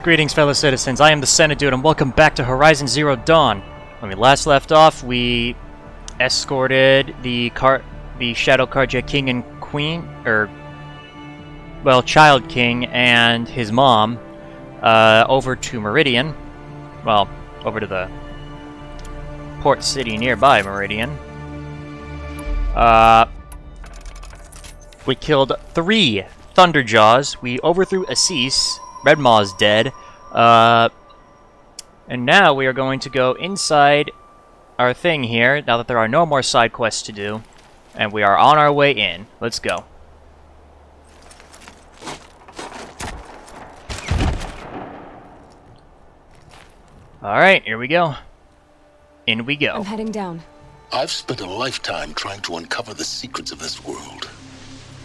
Greetings, fellow citizens. I am the Senate Dude, and welcome back to Horizon Zero Dawn. When we last left off, we escorted the Shadow Carja King and Queen, Child King and his mom, over to Meridian. Well, over to the port city nearby Meridian. We killed 3 Thunderjaws. We overthrew Assis. Red Maw's dead. And now we are going to go inside our thing here, now that there are no more side quests to do. And we are on our way in. Let's go. Alright, here we go. In we go. I'm heading down. I've spent a lifetime trying to uncover the secrets of this world.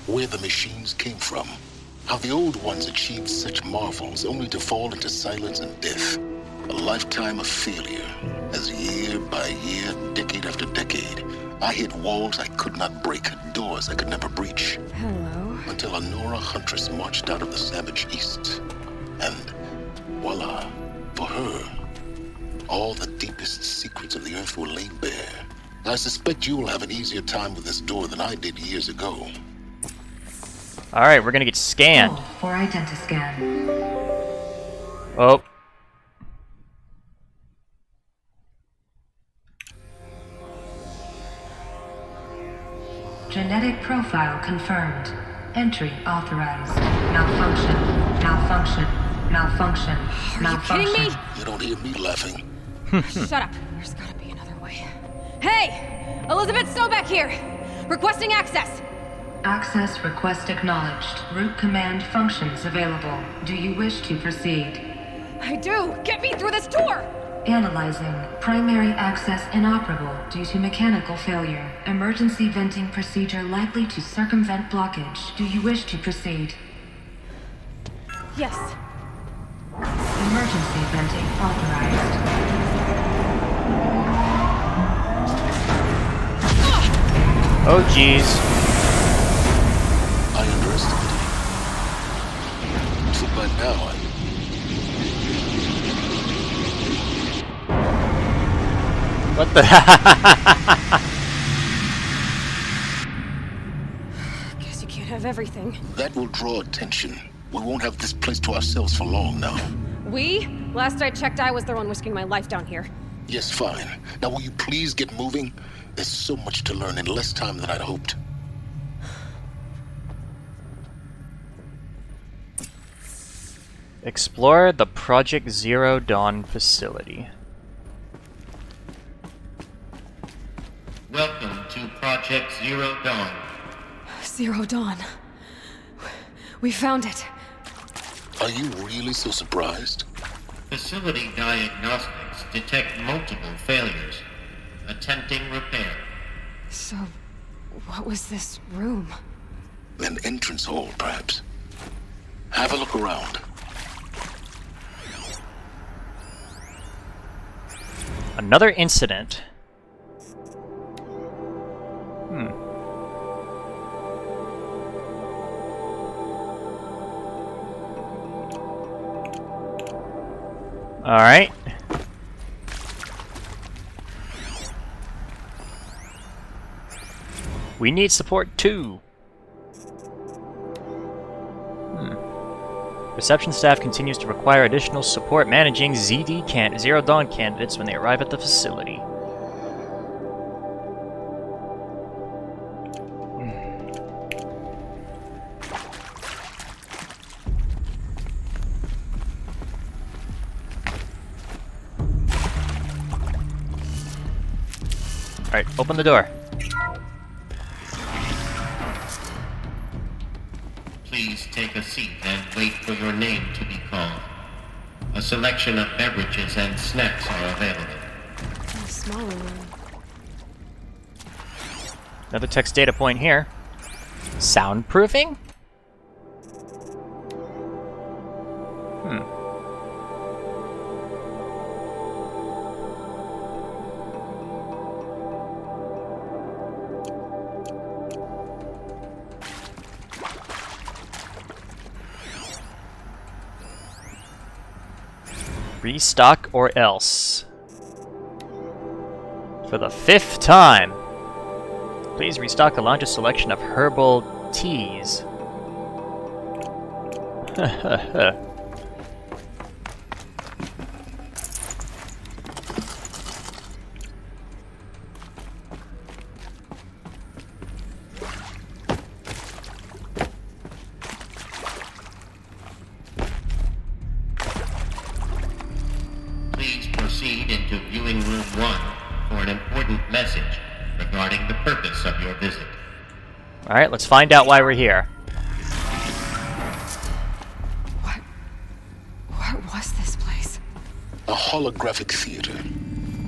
Where the machines came from. How the old ones achieved such marvels only to fall into silence and death. A lifetime of failure, as year by year, decade after decade, I hit walls I could not break, doors I could never breach. Hello. Until a Nora huntress marched out of the savage east. And voila, for her, all the deepest secrets of the earth were laid bare. I suspect you will have an easier time with this door than I did years ago. Alright, we're gonna get scanned. Hold for identiscan. Oh. Genetic profile confirmed. Entry authorized. Malfunction. Malfunction. Malfunction. Malfunction. You kidding me? You don't hear me laughing. Shut up. There's gotta be another way. Hey! Elizabeth Sobeck here! Requesting access! Access request acknowledged. Root command functions available. Do you wish to proceed? I do! Get me through this door! Analyzing. Primary access inoperable due to mechanical failure. Emergency venting procedure likely to circumvent blockage. Do you wish to proceed? Yes. Emergency venting authorized. Oh, jeez. I underestimated you. So by now What the? Guess you can't have everything. that will draw attention. We won't have this place to ourselves for long now. We? Last I checked, I was the one risking my life down here. Yes, fine. Now will you please get moving? There's so much to learn in less time than I'd hoped. Explore the Project Zero Dawn facility. Welcome to Project Zero Dawn. Zero Dawn. We found it. Are you really so surprised? Facility diagnostics detect multiple failures. Attempting repair. So, what was this room? An entrance hall, perhaps. Have a look around. Another incident. Alright. We need support too. Reception staff continues to require additional support managing Zero Dawn candidates when they arrive at the facility. Alright, open the door. Please take a seat and wait for your name to be called. A selection of beverages and snacks are available. A smaller room. Another text data point here. Soundproofing? Restock or else. For the 5th time. Please restock a larger selection of herbal teas. Please proceed into viewing room 1 for an important message regarding the purpose of your visit. Alright, let's find out why we're here. What was this place? A holographic theater.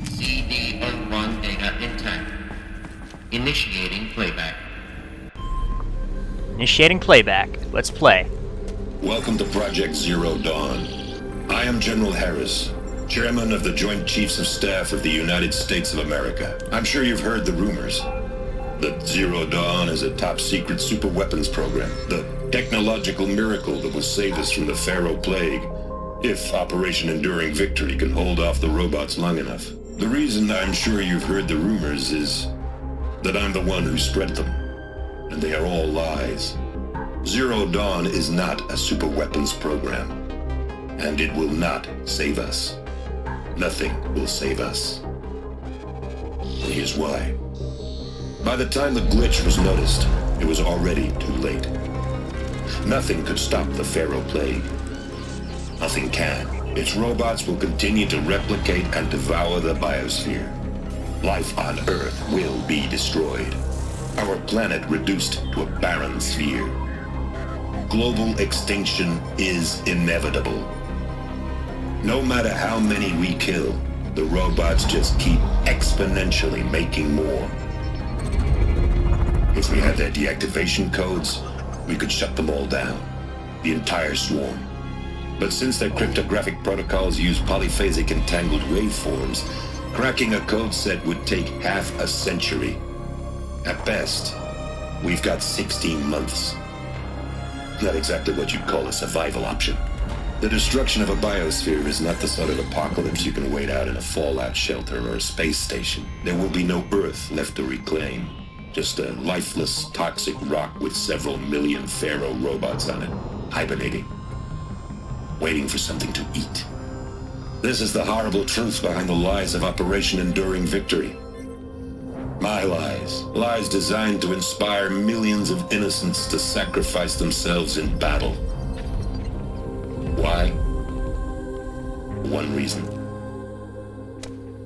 CD01 data intact. Initiating playback. Initiating playback. Let's play. Welcome to Project Zero Dawn. I am General Harris, Chairman of the Joint Chiefs of Staff of the United States of America. I'm sure you've heard the rumors that Zero Dawn is a top-secret superweapons program, the technological miracle that will save us from the Pharaoh Plague, if Operation Enduring Victory can hold off the robots long enough. The reason I'm sure you've heard the rumors is that I'm the one who spread them, and they are all lies. Zero Dawn is not a superweapons program, and it will not save us. Nothing will save us. And here's why. By the time the glitch was noticed, it was already too late. Nothing could stop the Pharaoh Plague. Nothing can. Its robots will continue to replicate and devour the biosphere. Life on Earth will be destroyed. Our planet reduced to a barren sphere. Global extinction is inevitable. No matter how many we kill, the robots just keep exponentially making more. If we had their deactivation codes, we could shut them all down. The entire swarm. But since their cryptographic protocols use polyphasic entangled waveforms, cracking a code set would take half a century. At best, we've got 16 months. Not exactly what you'd call a survival option. The destruction of a biosphere is not the sort of apocalypse you can wait out in a fallout shelter or a space station. There will be no Earth left to reclaim. Just a lifeless, toxic rock with several million Pharaoh robots on it, hibernating, waiting for something to eat. This is the horrible truth behind the lies of Operation Enduring Victory. My lies. Lies designed to inspire millions of innocents to sacrifice themselves in battle. Why? One reason.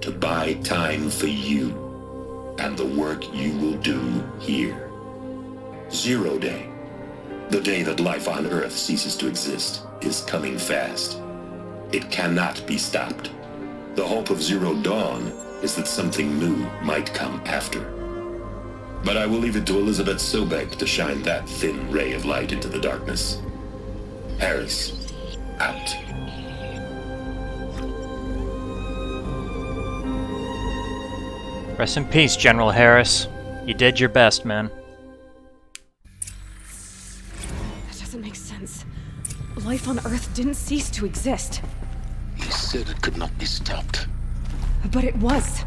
To buy time for you and the work you will do here. Zero Day, the day that life on Earth ceases to exist, is coming fast. It cannot be stopped. The hope of Zero Dawn is that something new might come after. But I will leave it to Elizabeth Sobek to shine that thin ray of light into the darkness. Harris, out. Rest in peace, General Harris. You did your best, man. That doesn't make sense. Life on Earth didn't cease to exist. He said it could not be stopped. But it was.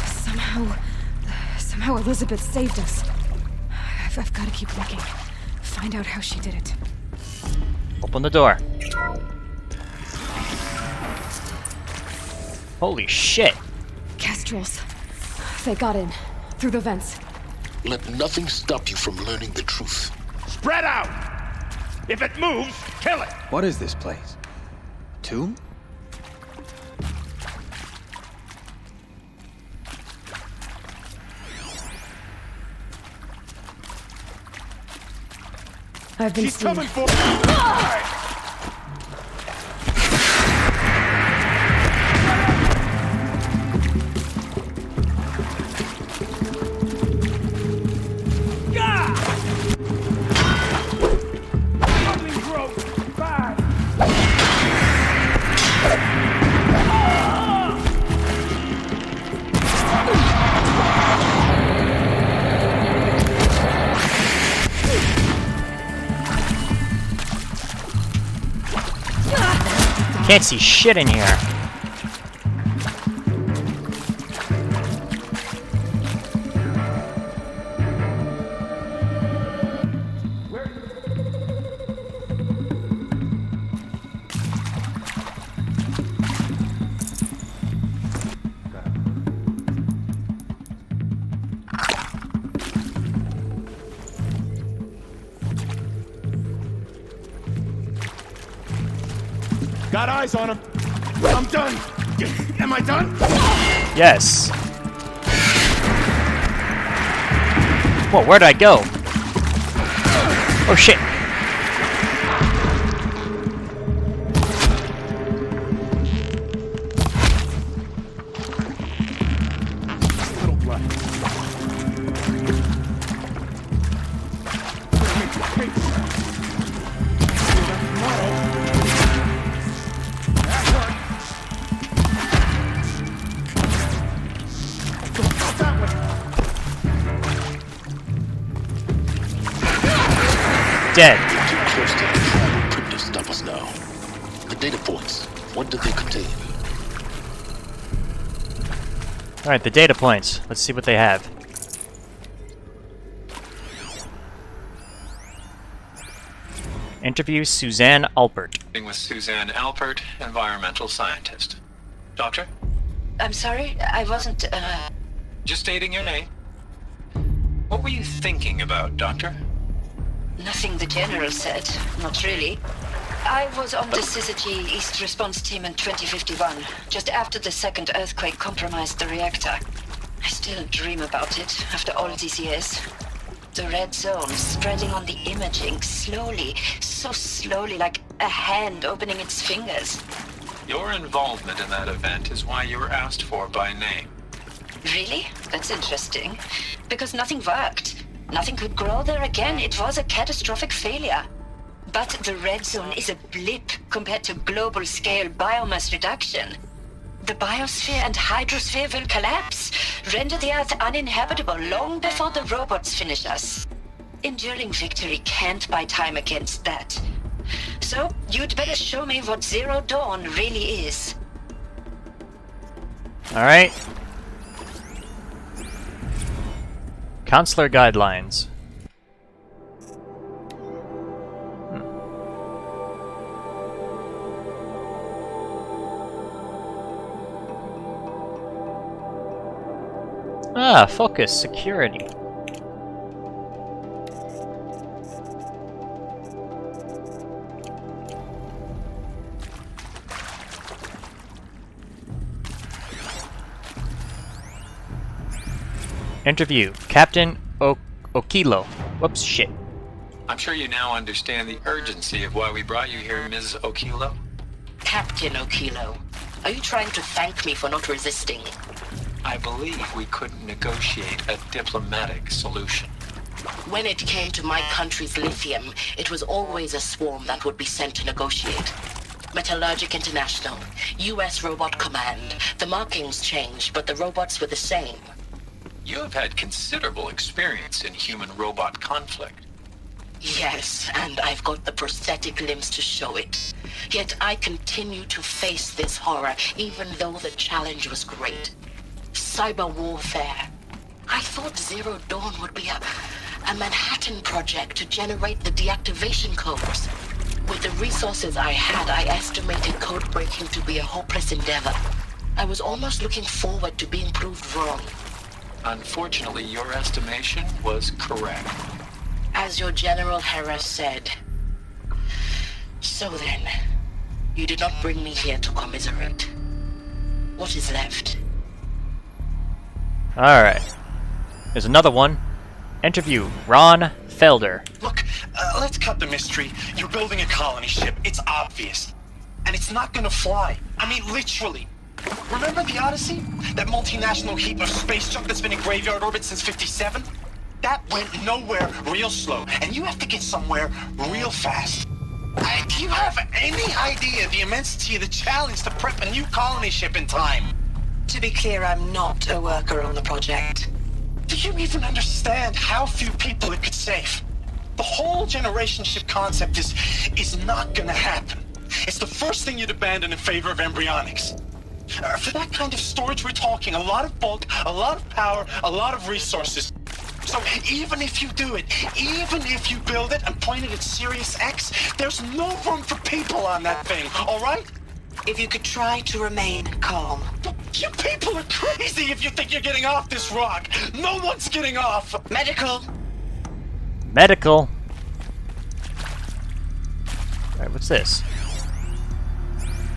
Somehow Elizabeth saved us. I've got to keep looking. Find out how she did it. Open the door. Holy shit. Kestrels. They got in. Through the vents. Let nothing stop you from learning the truth. Spread out! If it moves, kill it! What is this place? A tomb? I've been She's seen. coming for Can't see shit in here. Got eyes on him. I'm done. Am I done? Yes. Whoa, where'd I go? Oh shit. Little blood. Dead. We're too close to the tribal crypt to stop us now. The data points, what do they contain? Alright, the data points. Let's see what they have. Interview Suzanne Alpert. With Suzanne Alpert, environmental scientist. Doctor? I'm sorry, I wasn't, Just stating your name. What were you thinking about, Doctor? nothing the General said. Not really. I was on the Syzygy East Response Team in 2051, just after the second earthquake compromised the reactor. I still dream about it, after all these years. The red zone spreading on the imaging, slowly, so slowly, like a hand opening its fingers. Your involvement in that event is why you were asked for by name. Really? That's interesting. Because nothing worked. Nothing could grow there again. It was a catastrophic failure. But the red zone is a blip compared to global-scale biomass reduction. The biosphere and hydrosphere will collapse, render the Earth uninhabitable long before the robots finish us. Enduring victory can't buy time against that. So, you'd better show me what Zero Dawn really is. Alright. Counselor Guidelines. Ah, focus, security. Interview, Captain Okilo. Whoops, shit. I'm sure you now understand the urgency of why we brought you here, Ms. Okilo. Captain Okilo, are you trying to thank me for not resisting? I believe we couldn't negotiate a diplomatic solution. When it came to my country's lithium, it was always a swarm that would be sent to negotiate. Metallurgic International, US Robot Command. The markings changed, but the robots were the same. You have had considerable experience in human-robot conflict. Yes, and I've got the prosthetic limbs to show it. Yet I continue to face this horror, even though the challenge was great. Cyber warfare. I thought Zero Dawn would be a Manhattan project to generate the deactivation codes. With the resources I had, I estimated code breaking to be a hopeless endeavor. I was almost looking forward to being proved wrong. Unfortunately, your estimation was correct. As your General Harris said. So then, you did not bring me here to commiserate. What is left? Alright. There's another one. Interview, Ron Felder. Look, let's cut the mystery. You're building a colony ship. It's obvious. And it's not gonna fly. I mean, literally. Remember the Odyssey? That multinational heap of space junk that's been in graveyard orbit since 57? That went nowhere real slow. And you have to get somewhere real fast. Do you have any idea the immensity of the challenge to prep a new colony ship in time? To be clear, I'm not a worker on the project. Do you even understand how few people it could save? The whole generation ship concept is not gonna happen. It's the first thing you'd abandon in favor of embryonics. For that kind of storage, we're talking a lot of bulk, a lot of power, a lot of resources. So even if you do it, even if you build it and point it at Sirius X, there's no room for people on that thing, all right? If you could try to remain calm. You people are crazy if you think you're getting off this rock. No one's getting off. Medical. Medical. Alright, what's this?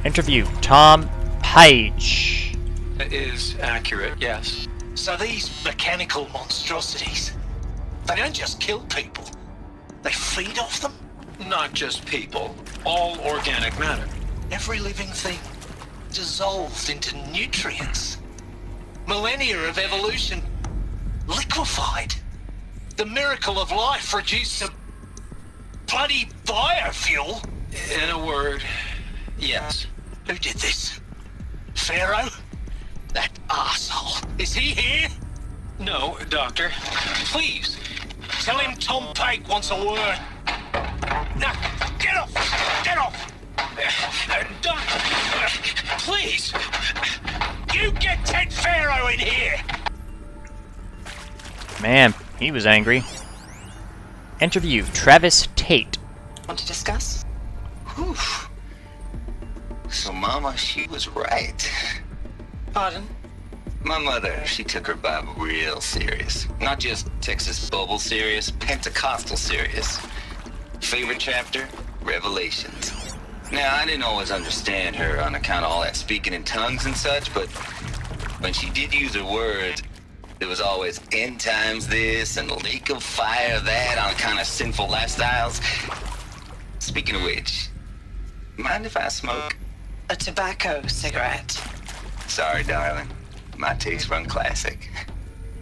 Interview Tom Page. Is accurate, yes. So these mechanical monstrosities, they don't just kill people, they feed off them? Not just people, all organic matter. Every living thing dissolved into nutrients. Millennia of evolution liquefied. The miracle of life reduced to bloody biofuel. In a word, yes. Who did this? Pharaoh? That arsehole. Is he here? No, Doctor. Please, tell him Tom Pike wants a word. Now, get off! Get off! Doc, please! You get Ted Pharaoh in here! Man, he was angry. Interview Travis Tate. Want to discuss? Whew. So Mama, she was right. Pardon? My mother, she took her Bible real serious. Not just Texas Bible serious, Pentecostal serious. Favorite chapter? Revelations. Now, I didn't always understand her on account of all that speaking in tongues and such, but when she did use her words, there was always end times this and lake of fire that on account of sinful lifestyles. Speaking of which, mind if I smoke? A tobacco cigarette. Sorry, darling. My taste run classic.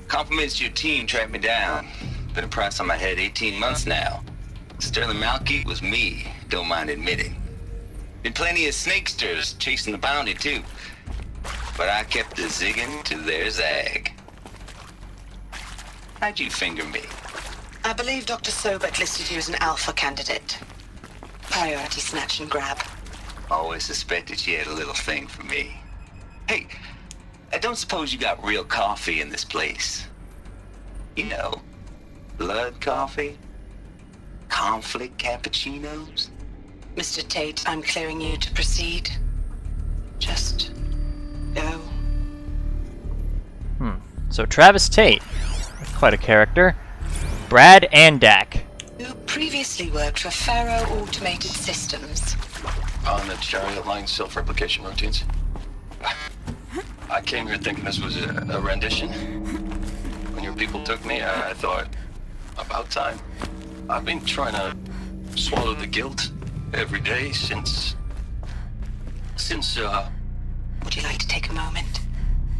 Compliments to your team tracked me down. Been a price on my head 18 months now. Sterling Malky was me, don't mind admitting. Been plenty of snakesters chasing the bounty too. But I kept the zigging to their zag. How'd you finger me? I believe Dr. Sobek listed you as an alpha candidate. Priority snatch and grab. Always suspected she had a little thing for me. Hey, I don't suppose you got real coffee in this place. You know, blood coffee? Conflict cappuccinos? Mr. Tate, I'm clearing you to proceed. Just go. So Travis Tate, quite a character. Brad Andak. You previously worked for Faro Automated Systems. On the chariot line self-replication routines. I came here thinking this was a rendition. When your people took me, I thought, about time. I've been trying to swallow the guilt every day since... Would you like to take a moment?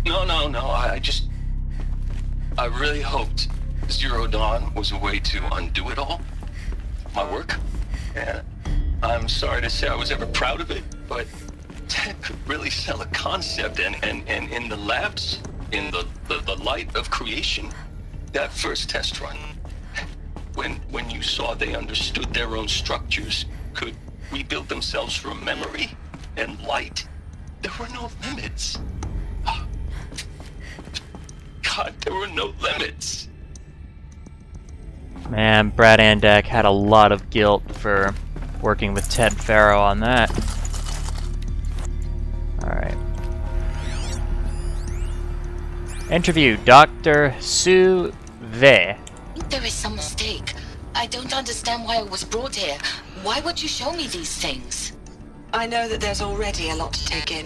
No, I really hoped Zero Dawn was a way to undo it all. My work. And I'm sorry to say I was ever proud of it, but Ted could really sell a concept, and in the labs, in the light of creation, that first test run, when you saw they understood their own structures, could rebuild themselves from memory and light, there were no limits. God, there were no limits. Man, Brad Andak had a lot of guilt for working with Ted Faro on that. Alright. Interview Dr. Sue Ve. There is some mistake. I don't understand why I was brought here. Why would you show me these things? I know that there's already a lot to take in.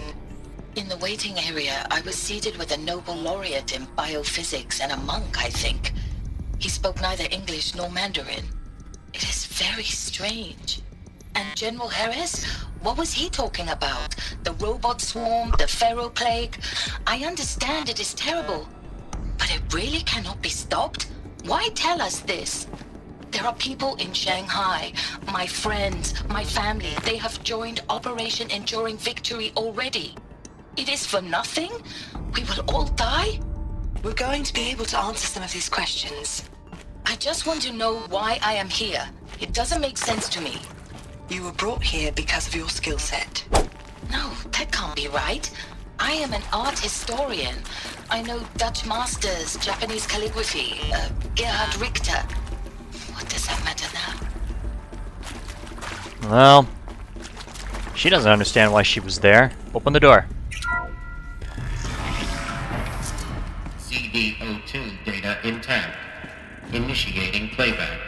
In the waiting area, I was seated with a Nobel laureate in biophysics and a monk, I think. He spoke neither English nor Mandarin. It is very strange. And General Harris? What was he talking about? The robot swarm, the Pharaoh plague? I understand it is terrible. But it really cannot be stopped? Why tell us this? There are people in Shanghai, my friends, my family. They have joined Operation Enduring Victory already. It is for nothing? We will all die? We're going to be able to answer some of these questions. I just want to know why I am here. It doesn't make sense to me. You were brought here because of your skill set. No, that can't be right. I am an art historian. I know Dutch masters, Japanese calligraphy, Gerhard Richter. What does that matter now? Well, she doesn't understand why she was there. Open the door. CDO2 data intact. Initiating playback.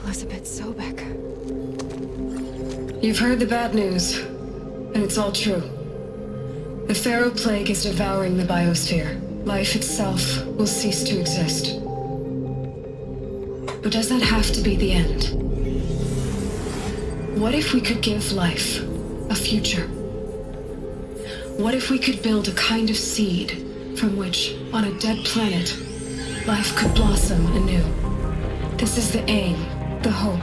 Elizabeth Sobek. You've heard the bad news, and it's all true. The Pharaoh Plague is devouring the biosphere. Life itself will cease to exist. But does that have to be the end? What if we could give life a future? What if we could build a kind of seed from which, on a dead planet, life could blossom anew? This is the aim, the hope,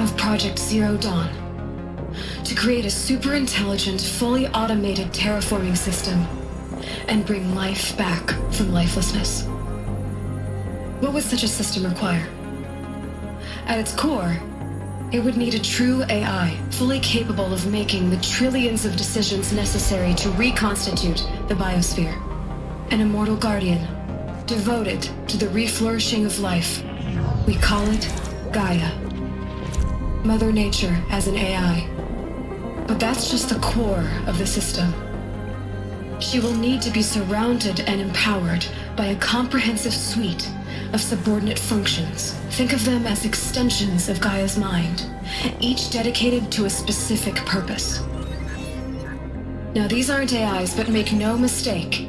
of Project Zero Dawn. To create a super-intelligent, fully automated terraforming system and bring life back from lifelessness. What would such a system require? At its core, it would need a true AI, fully capable of making the trillions of decisions necessary to reconstitute the biosphere. An immortal guardian, devoted to the reflourishing of life. We call it Gaia. Mother Nature as an AI. But that's just the core of the system. She will need to be surrounded and empowered by a comprehensive suite of subordinate functions. Think of them as extensions of Gaia's mind, each dedicated to a specific purpose. Now, these aren't AIs, but make no mistake,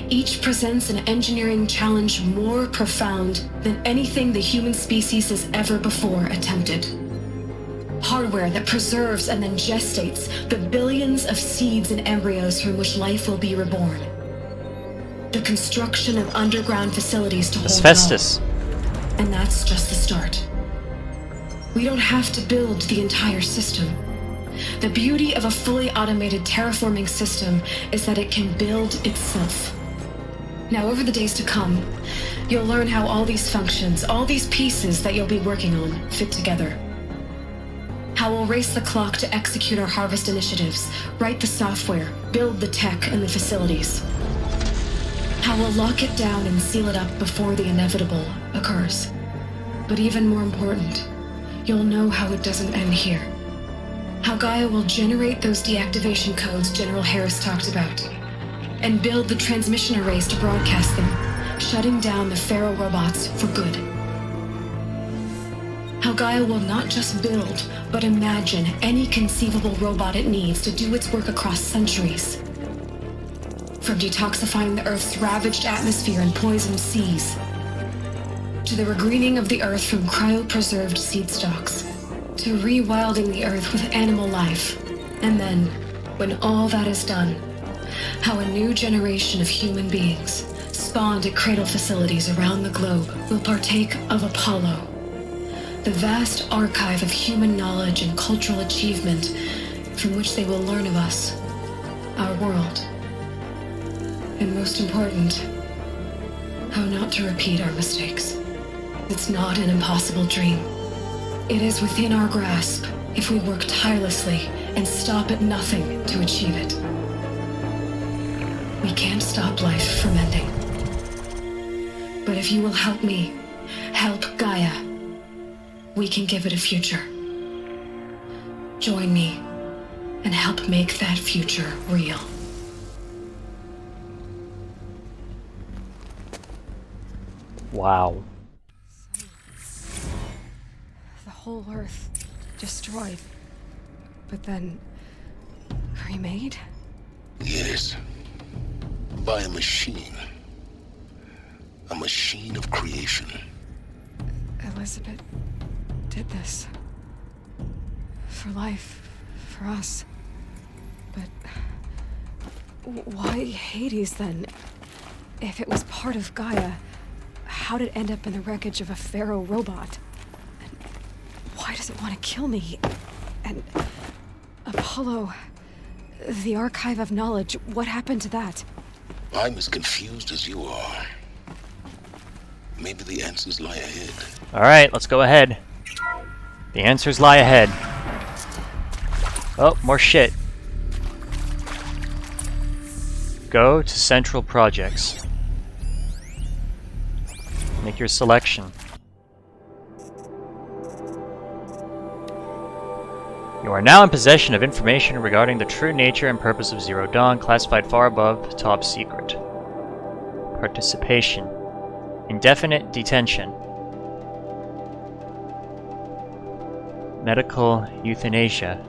each presents an engineering challenge more profound than anything the human species has ever before attempted. Hardware that preserves and then gestates the billions of seeds and embryos from which life will be reborn. The construction of underground facilities to hold Asbestos. it all. And that's just the start. We don't have to build the entire system. The beauty of a fully automated terraforming system is that it can build itself. Now, over the days to come, you'll learn how all these functions, all these pieces that you'll be working on, fit together. How we'll race the clock to execute our harvest initiatives, write the software, build the tech and the facilities. How we'll lock it down and seal it up before the inevitable occurs. But even more important, you'll know how it doesn't end here. How Gaia will generate those deactivation codes General Harris talked about, and build the transmission arrays to broadcast them, shutting down the Pharaoh robots for good. How Gaia will not just build, but imagine any conceivable robot it needs to do its work across centuries. From detoxifying the Earth's ravaged atmosphere and poisoned seas, to the regreening of the Earth from cryopreserved seed stalks, to rewilding the Earth with animal life. And then, when all that is done, how a new generation of human beings, spawned at cradle facilities around the globe, will partake of Apollo, the vast archive of human knowledge and cultural achievement from which they will learn of us, our world. And most important, how not to repeat our mistakes. It's not an impossible dream. It is within our grasp if we work tirelessly and stop at nothing to achieve it. We can't stop life from ending. But if you will help me, help Gaia, we can give it a future. Join me and help make that future real. Wow. The whole Earth destroyed, but then remade? Yes. By a machine. A machine of creation. Elizabeth did this. For life, for us. But why Hades then? If it was part of Gaia, how did it end up in the wreckage of a Pharaoh robot? And why does it want to kill me? And Apollo, the archive of knowledge, what happened to that? I'm as confused as you are. Maybe the answers lie ahead. Alright, let's go ahead. The answers lie ahead. Oh, more shit. Go to Central Projects. Make your selection. You are now in possession of information regarding the true nature and purpose of Zero Dawn, classified far above top secret. Participation. Indefinite detention. Medical euthanasia.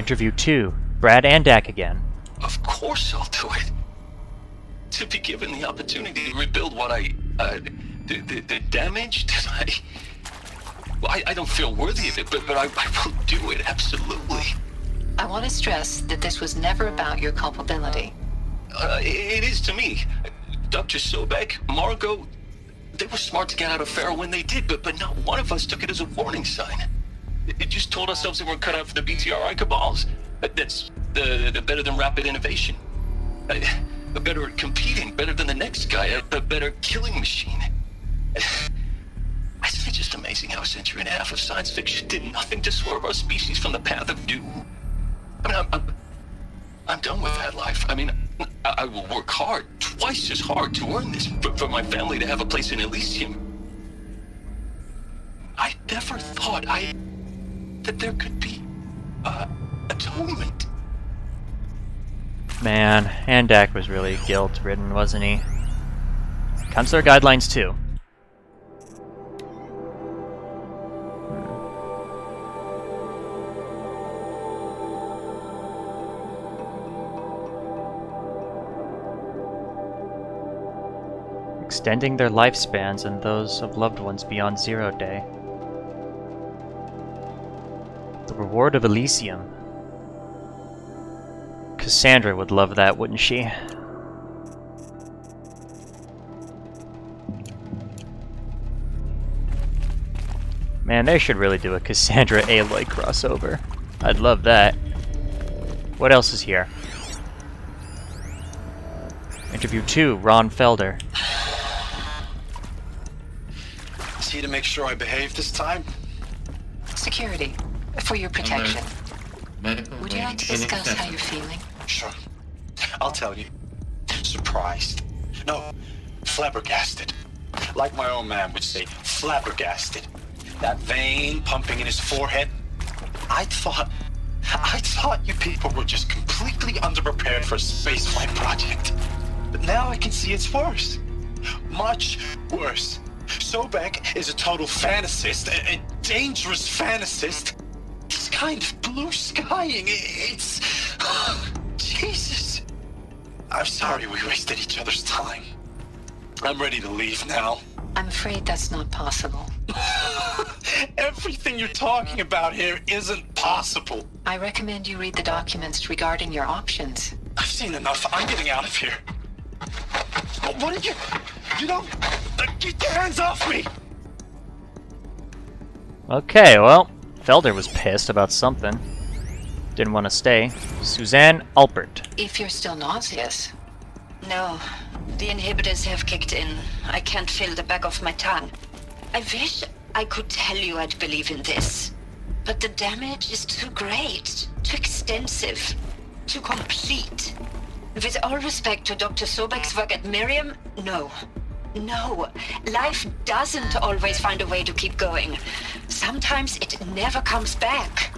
Interview 2. Brad Andak again. Of course I'll do it. To be given the opportunity to rebuild what the damage that I don't feel worthy of it, but I will do it, absolutely. I want to stress that this was never about your culpability. It is to me. Dr. Sobek, Margot, they were smart to get out of Pharaoh when they did, but not one of us took it as a warning sign. It just told ourselves that we're cut out for the BTRI cabals. That's the better than rapid innovation. Better at competing, better than the next guy, a better killing machine. It's just amazing how a century and a half of science fiction did nothing to swerve our species from the path of doom. I mean, I'm done with that life. I mean, I will work hard, twice as hard to earn this, for my family to have a place in Elysium. I never thought that there could be atonement. Man, Andak was really guilt-ridden, wasn't he? Counselor Guidelines 2. Extending their lifespans and those of loved ones beyond 0 day. The reward of Elysium. Cassandra would love that, wouldn't she? Man, they should really do a Cassandra Aloy crossover. I'd love that. What else is here? Interview 2, Ron Felder. Is he to make sure I behave this time? Security, for your protection. Medical Would you like to discuss how you're feeling? Sure. I'll tell you. Surprised. No, flabbergasted. Like my own man would say, flabbergasted. That vein pumping in his forehead. I thought you people were just completely underprepared for a spaceflight project. But now I can see it's worse. Much worse. Sobek is a total fantasist, a dangerous fantasist. He's kind of blue skying. It's... Jesus. I'm sorry we wasted each other's time. I'm ready to leave now. I'm afraid that's not possible. Everything you're talking about here isn't possible. I recommend you read the documents regarding your options. I've seen enough. I'm getting out of here. What did you... You don't... Get your hands off me! Okay, well, Felder was pissed about something. Didn't want to stay. Suzanne Alpert. If you're still nauseous. No, the inhibitors have kicked in. I can't feel the back of my tongue. I wish I could tell you I'd believe in this. But the damage is too great, too extensive, too complete. With all respect to Dr. Sobek's work at Miriam, no. No, life doesn't always find a way to keep going. Sometimes it never comes back.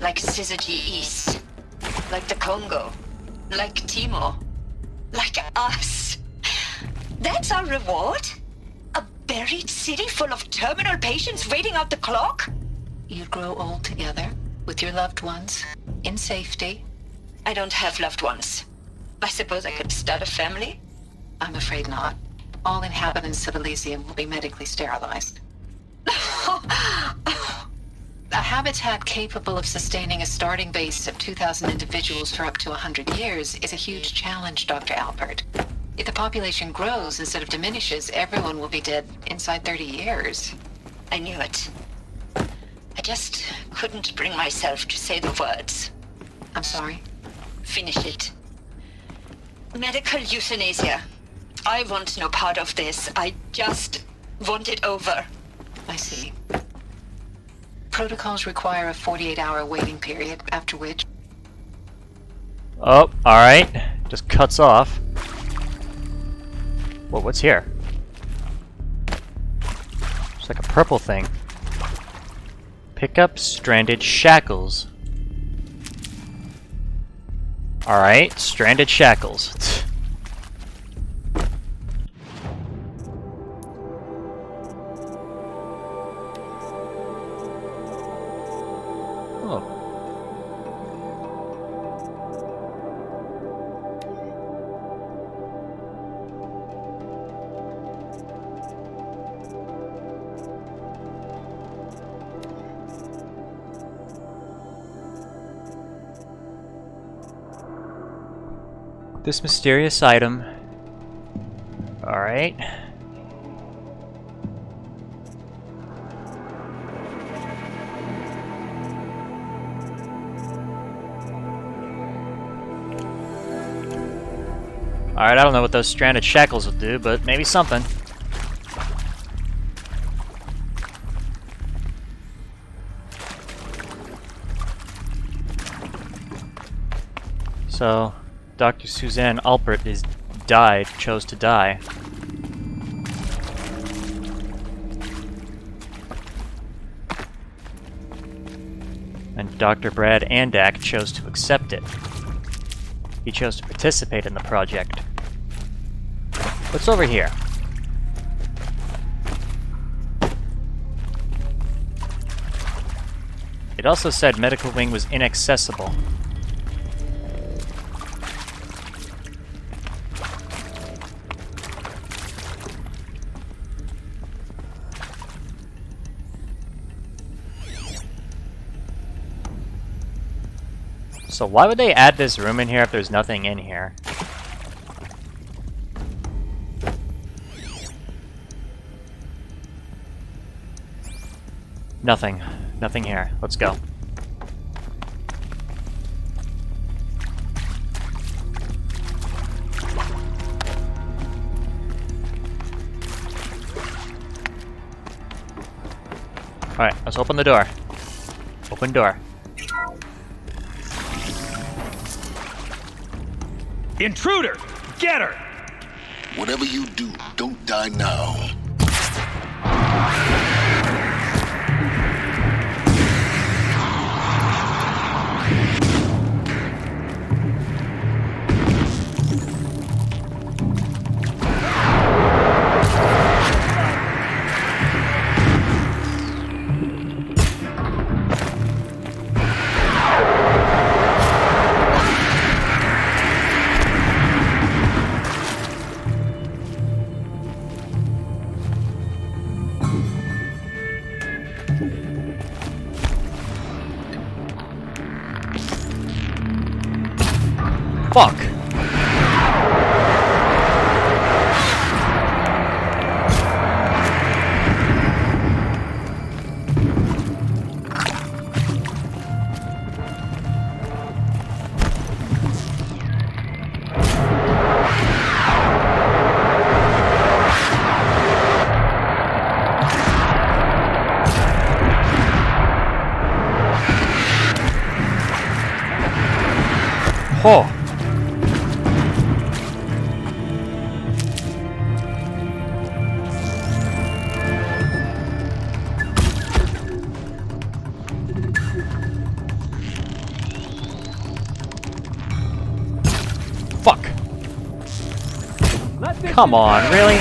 Like Syzygy East. Like the Congo. Like Timor. Like us. That's our reward? A buried city full of terminal patients waiting out the clock? You'd grow old together, with your loved ones, in safety. I don't have loved ones. I suppose I could start a family? I'm afraid not. All inhabitants of Elysium will be medically sterilized. A habitat capable of sustaining a starting base of 2,000 individuals for up to 100 years is a huge challenge, Dr. Alpert. If the population grows instead of diminishes, everyone will be dead inside 30 years. I knew it. I just couldn't bring myself to say the words. I'm sorry? Finish it. Medical euthanasia. I want no part of this. I just want it over. I see. Protocols require a 48-hour waiting period, after which... Oh, alright. Just cuts off. Well, what's here? It's like a purple thing. Pick up stranded shackles. Alright, stranded shackles. This mysterious item. Alright. Alright, I don't know what those stranded shackles will do, but maybe something. So, Dr. Suzanne Alpert chose to die. And Dr. Brad Andak chose to accept it. He chose to participate in the project. What's over here? It also said medical wing was inaccessible. So why would they add this room in here if there's nothing in here? Nothing. Nothing here. Let's go. Alright, let's open the door. Open door. Intruder! Get her! Whatever you do, don't die now. Fuck! Oh! Fuck! Come on, really?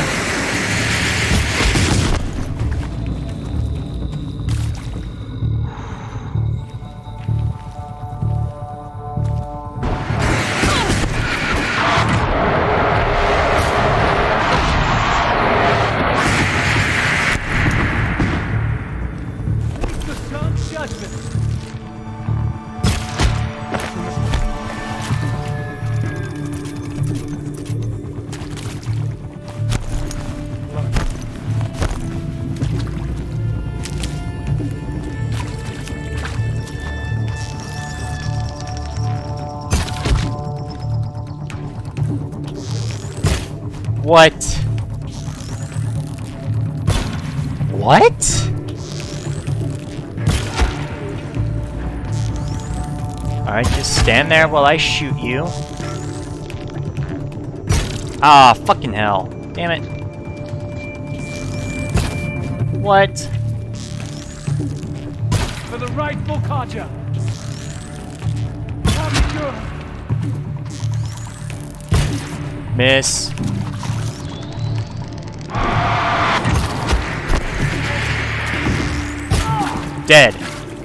What? What? Alright, just stand there while I shoot you. Ah, fucking hell. Damn it. What? For the rightful Kaja! Miss. Dead.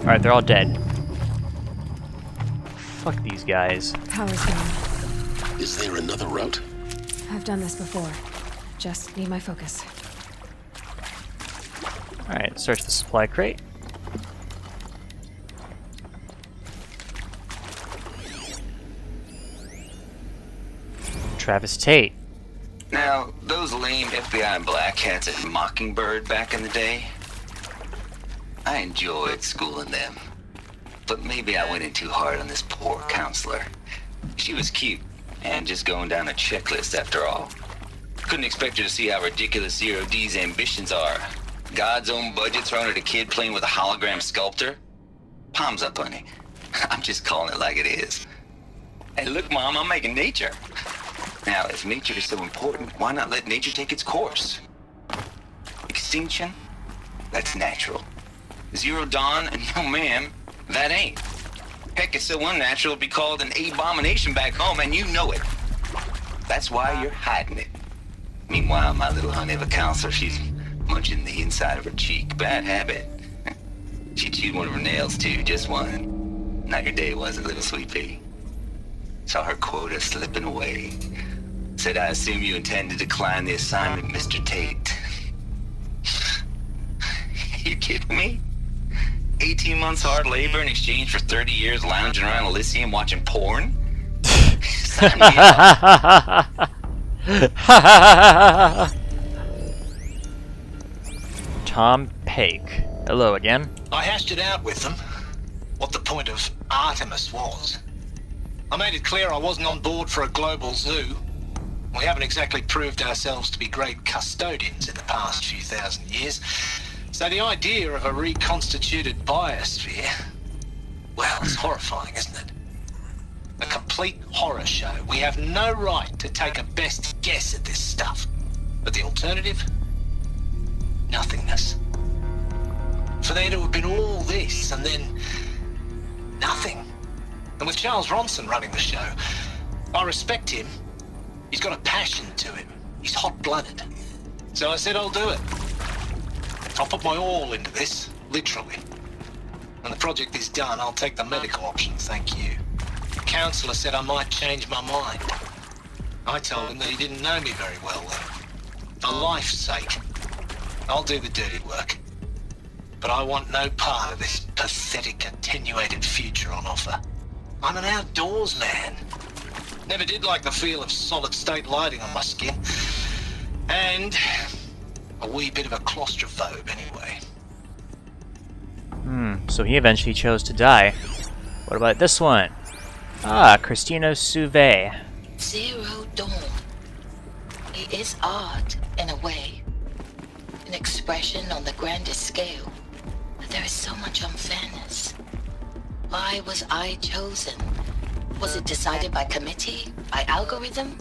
Alright, they're all dead. Fuck these guys. Power's down. Is there another route? I've done this before. Just need my focus. Alright, search the supply crate. Travis Tate. Now, those lame FBI black hats at Mockingbird back in the day, I enjoyed schooling them. But maybe I went in too hard on this poor counselor. She was cute, and just going down a checklist after all. Couldn't expect her to see how ridiculous Zero D's ambitions are. God's own budget thrown at a kid playing with a hologram sculptor? Palms up, honey. I'm just calling it like it is. Hey, look, Mom, I'm making nature. Now, if nature is so important, why not let nature take its course? Extinction? That's natural. Zero Dawn? No, ma'am, that ain't. Heck, it's so unnatural to be called an abomination back home, and you know it. That's why you're hiding it. Meanwhile, my little honey of a counselor, she's munching the inside of her cheek. Bad habit. She chewed one of her nails, too, just one. Not your day, was it, little sweet pea? Saw her quota slipping away. Said, I assume you intend to decline the assignment, Mr. Tate. You kidding me? 18 months hard labor in exchange for 30 years lounging around Elysium watching porn? Sign me up. Tom Paik. Hello again. I hashed it out with them, what the point of Artemis was. I made it clear I wasn't on board for a global zoo. We haven't exactly proved ourselves to be great custodians in the past few thousand years. So the idea of a reconstituted biosphere, well, it's horrifying, isn't it? A complete horror show. We have no right to take a best guess at this stuff. But the alternative? Nothingness. For there to have been all this and then nothing. And with Charles Ronson running the show, I respect him. He's got a passion to him. He's hot-blooded. So I said I'll do it. I'll put my all into this, literally. When the project is done, I'll take the medical option, thank you. The counselor said I might change my mind. I told him that he didn't know me very well then. For life's sake, I'll do the dirty work. But I want no part of this pathetic, attenuated future on offer. I'm an outdoors man. Never did like the feel of solid-state lighting on my skin. And a wee bit of a claustrophobe, anyway. So he eventually chose to die. What about this one? Ah, Christina Suve. Zero Dawn. It is art, in a way. An expression on the grandest scale. But there is so much unfairness. Why was I chosen? Was it decided by committee? By algorithm?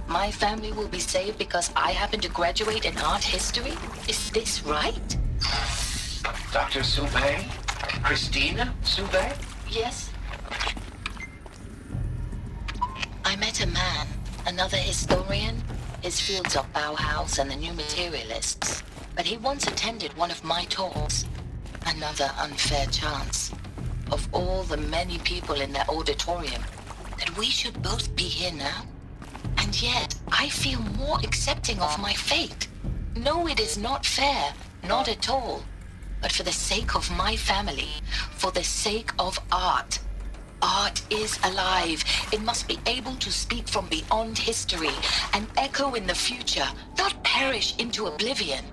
My family will be saved because I happen to graduate in art history? Is this right? Dr. Suve? Christina Suve? Yes. I met a man, another historian. His fields are Bauhaus and the New Materialists. But he once attended one of my talks. Another unfair chance. Of all the many people in that auditorium, that we should both be here now. And yet, I feel more accepting of my fate. No, it is not fair. Not at all. But for the sake of my family, for the sake of art. Art is alive. It must be able to speak from beyond history and echo in the future, not perish into oblivion.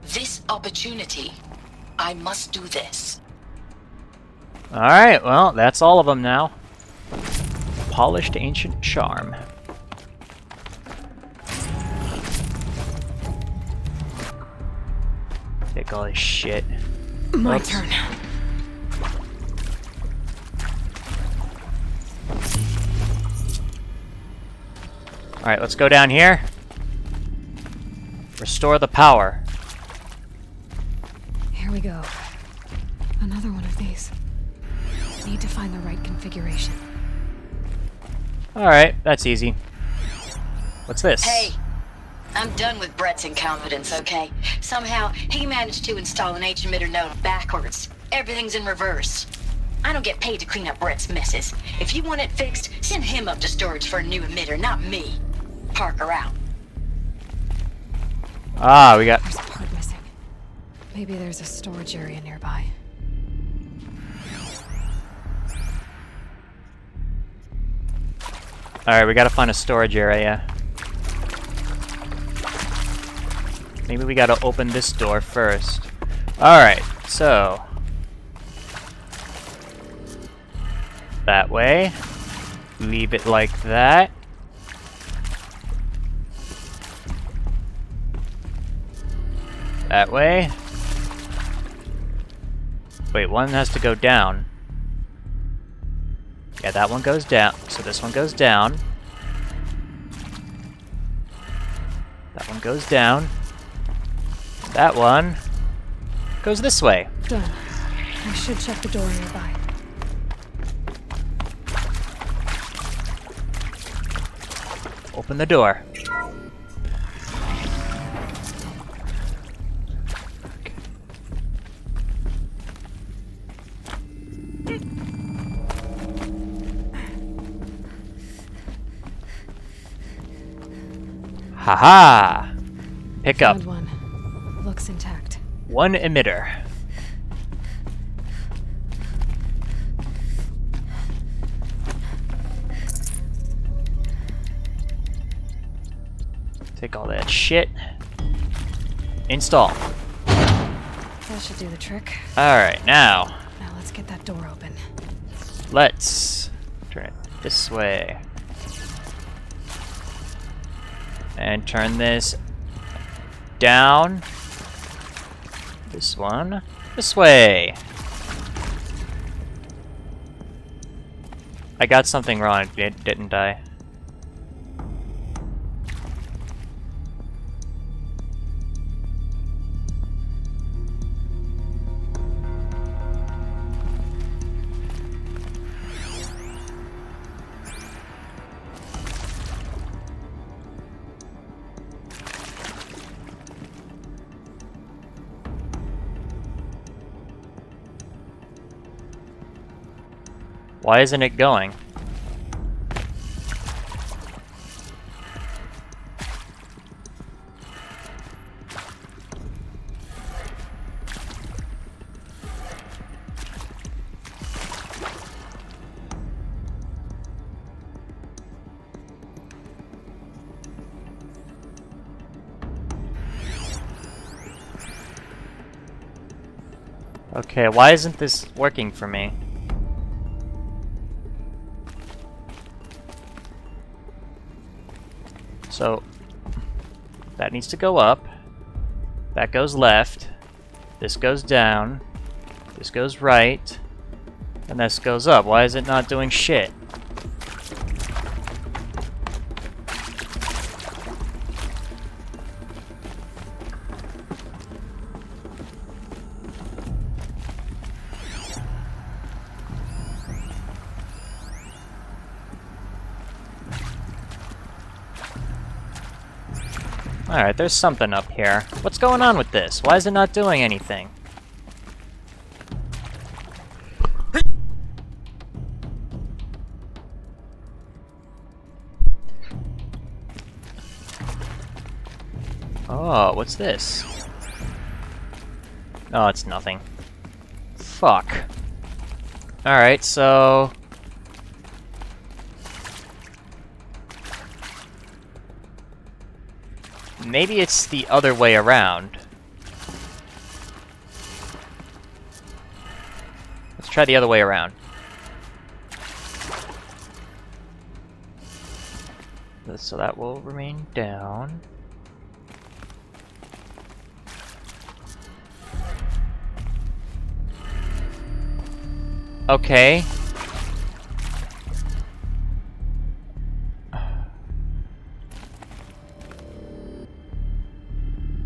This opportunity, I must do this. Alright, well, that's all of them now. Polished ancient charm. Take all this shit. My Oops. turn. Alright, let's go down here. Restore the power. Here we go. Another one of these. Need to find the right configuration. Alright, that's easy. What's this? Hey, I'm done with Brett's incompetence, okay? Somehow, he managed to install an H-emitter node backwards. Everything's in reverse. I don't get paid to clean up Brett's messes. If you want it fixed, send him up to storage for a new emitter, not me. Parker out. Ah, we got... There's a part missing. Maybe there's a storage area nearby. Alright, we gotta find a storage area. Maybe we gotta open this door first. Alright, so... that way. Leave it like that. That way. Wait, one has to go down. Yeah, that one goes down. So this one goes down. That one goes down. That one goes this way. Done. I should check the door nearby. Open the door. Haha! Pick up. Found one. Looks intact. One emitter. Take all that shit. Install. That should do the trick. Alright, now. Now let's get that door open. Let's turn it this way. And turn this down. This one. This way. I got something wrong, didn't I? Why isn't it going? Okay, why isn't this working for me? So, that needs to go up. That goes left. This goes down. This goes right. And this goes up. Why is it not doing shit? Alright, there's something up here. What's going on with this? Why is it not doing anything? Oh, what's this? Oh, it's nothing. Fuck. Alright, so... maybe it's the other way around. Let's try the other way around. So that will remain down. Okay.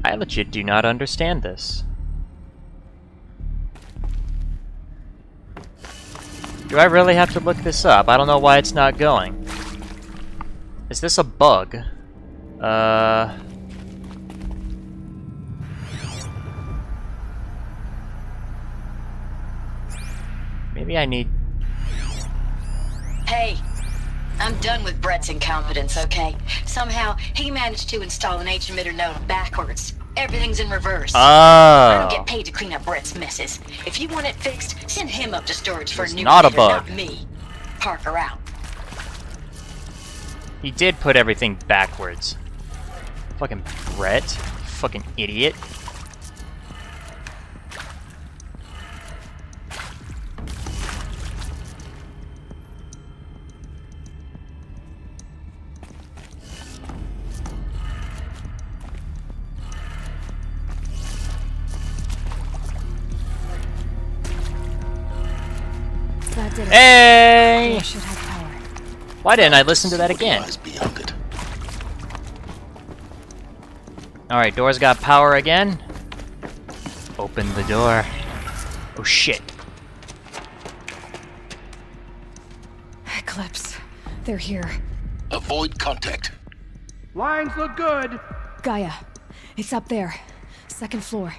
I legit do not understand this. Do I really have to look this up? I don't know why it's not going. Is this a bug? Maybe I need... Hey, I'm done with Brett's incompetence, okay? Somehow, he managed to install an H-emitter node backwards. Everything's in reverse. Oh. I don't get paid to clean up Brett's messes. If you want it fixed, send him up to storage for a new not a emitter, bug. not me. Parker out. He did put everything backwards. Fucking Brett. Fucking idiot. That did it. Hey! I should have power. Why didn't I listen to that again? Alright, door's got power again. Open the door. Oh shit. Eclipse. They're here. Avoid contact. Lines look good. Gaia. It's up there. Second floor.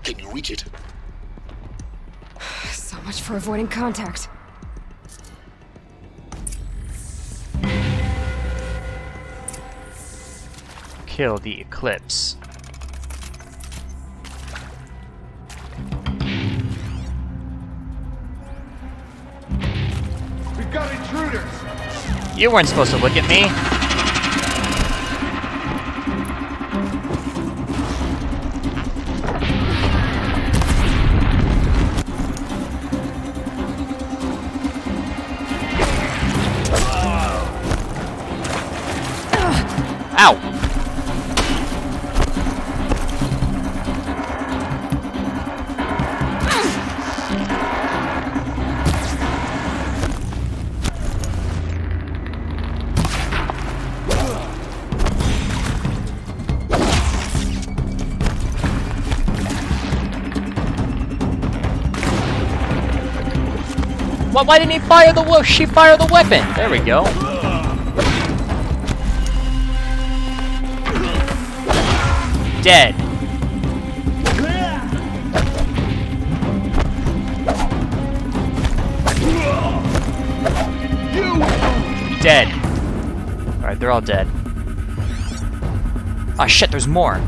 Can you reach it? So much for avoiding contact. Kill the Eclipse. We've got intruders. You weren't supposed to look at me. Ow! Why didn't he fire the she fire the weapon? There we go. Dead. Dead. Alright, they're all dead. Ah, shit, there's more.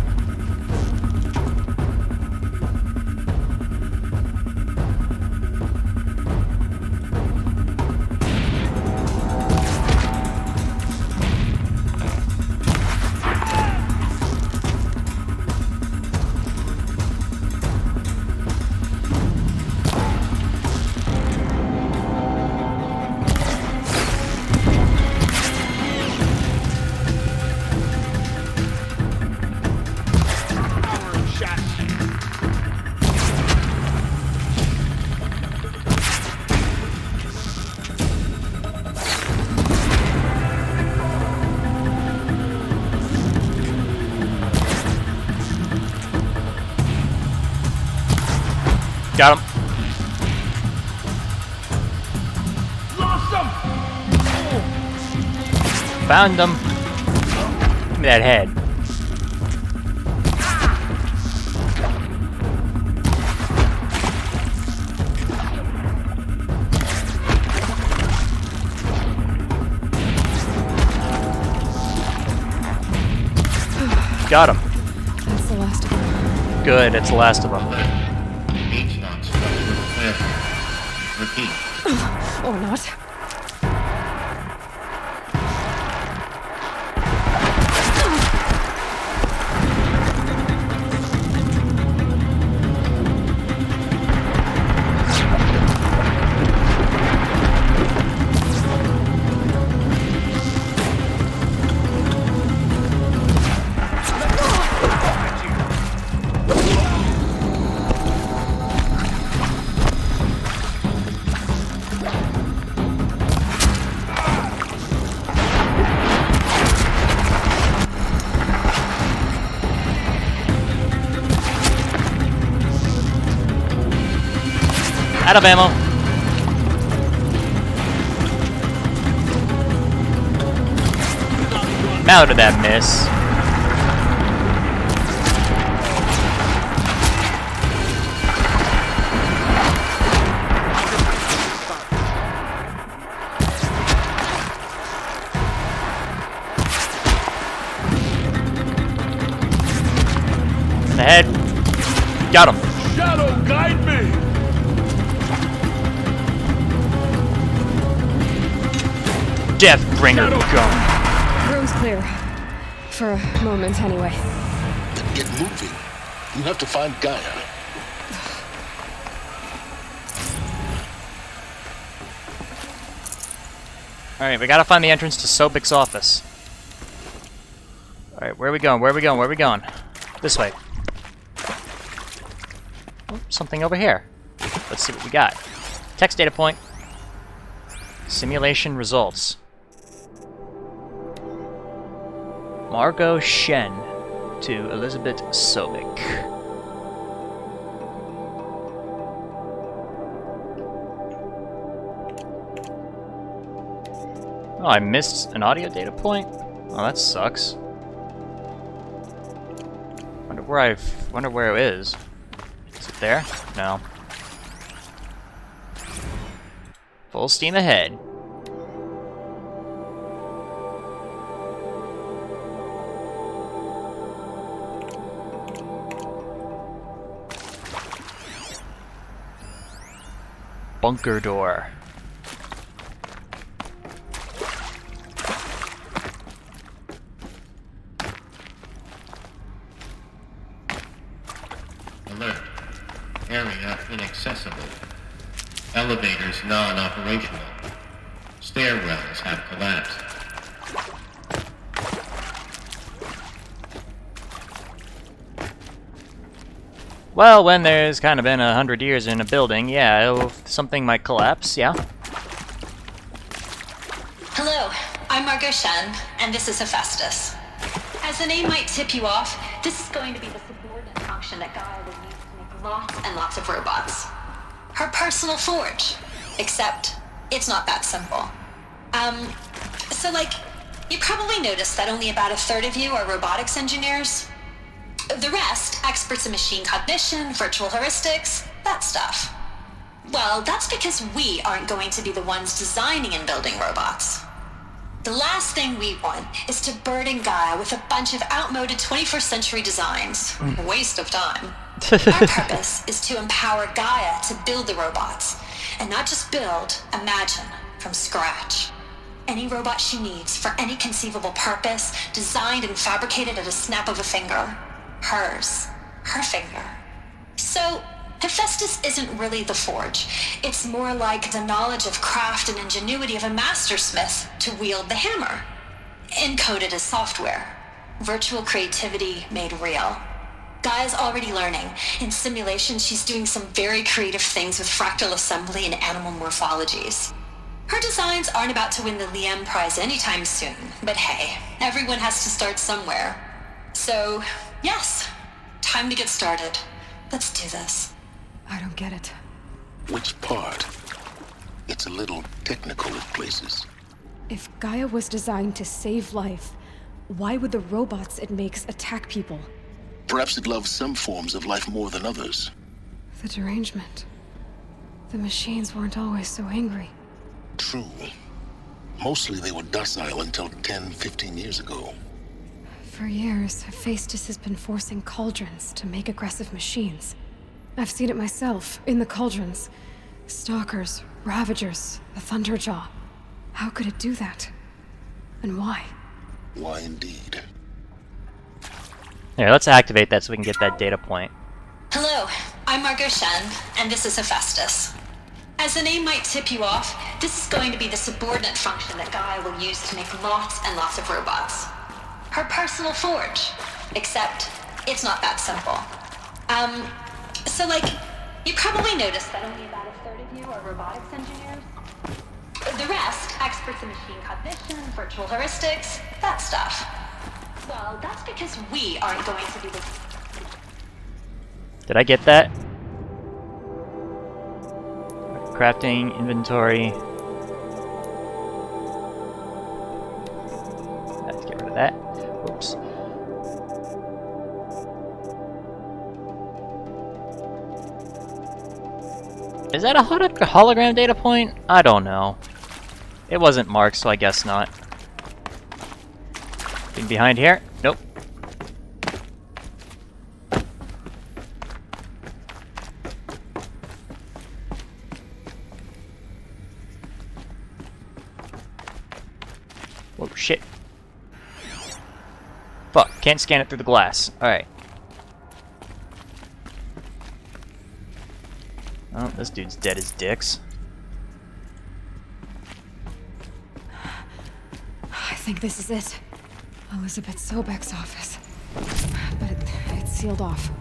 Got him. Lost him. Found him. Give me that head. Got him. That's the last of them. Good, it's the last of them. Repeat. Or not. Out of ammo. How did that miss? The head. Got him. Shadow, guide me. Deathbringer gun. For a moment, anyway. Then get moving. You have to find Gaia. Alright, we gotta find the entrance to Sobek's office. Alright, where are we going? Where are we going? Where are we going? This way. Oh, something over here. Let's see what we got. Text data point. Simulation results. Margot Shen to Elizabeth Sobek. Oh, I missed an audio data point? Oh, that sucks. Wonder where it is. Is it there? No. Full steam ahead. Bunker door. Alert. Area inaccessible. Elevators non-operational. Stairwells have collapsed. Well, when there's kind of been 100 years in a building, yeah, something might collapse, yeah? Hello, I'm Margot Shen, and this is Hephaestus. As the name might tip you off, this is going to be the subordinate function that Gaia will use to make lots and lots of robots. Her personal forge. Except, it's not that simple. So you probably noticed that only about a third of you are robotics engineers. The rest, experts in machine cognition, virtual heuristics, that stuff. Well, that's because we aren't going to be the ones designing and building robots. The last thing we want is to burden Gaia with a bunch of outmoded 21st century designs. Waste of time. Our purpose is to empower Gaia to build the robots, and not just build, imagine, from scratch. Any robot she needs for any conceivable purpose, designed and fabricated at a snap of a finger. Hers. Her finger. So, Hephaestus isn't really the forge. It's more like the knowledge of craft and ingenuity of a mastersmith to wield the hammer. Encoded as software. Virtual creativity made real. Gaia's already learning. In simulation, she's doing some very creative things with fractal assembly and animal morphologies. Her designs aren't about to win the Liam Prize anytime soon, but hey, everyone has to start somewhere. So, yes, time to get started. Let's do this. I don't get it. Which part? It's a little technical in places. If Gaia was designed to save life, why would the robots it makes attack people? Perhaps it loves some forms of life more than others. The derangement. The machines weren't always so angry. True. Mostly they were docile until 10, 15 years ago. For years, Hephaestus has been forcing cauldrons to make aggressive machines. I've seen it myself, in the cauldrons. Stalkers, Ravagers, the Thunderjaw. How could it do that? And why? Why indeed? Here, let's activate that so we can get that data point. Hello, I'm Margot Shen, and this is Hephaestus. As the name might tip you off, this is going to be the subordinate function that Gaia will use to make lots and lots of robots. Her personal forge. Except, it's not that simple. So you probably noticed that only about a third of you are robotics engineers. The rest, experts in machine cognition, virtual heuristics, that stuff. Well, that's because we aren't going to be the... Did I get that? Crafting, inventory. Let's get rid of that. Oops. Is that a hologram data point? I don't know. It wasn't marked, so I guess not. Thing behind here? Nope. Whoa, shit. Fuck, can't scan it through the glass. Alright. Oh, this dude's dead as dicks. I think this is it. Elizabeth Sobek's office. But it's sealed off.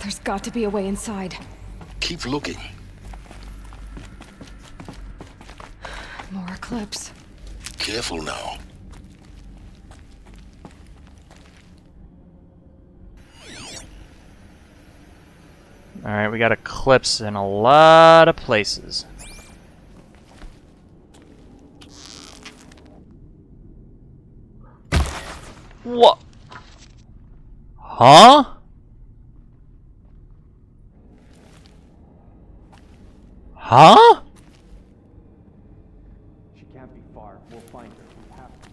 There's got to be a way inside. Keep looking. More clips. Careful now. Alright, we got eclipse in a lot of places. What? Huh? Huh? She can't be far. We'll find her. We have to.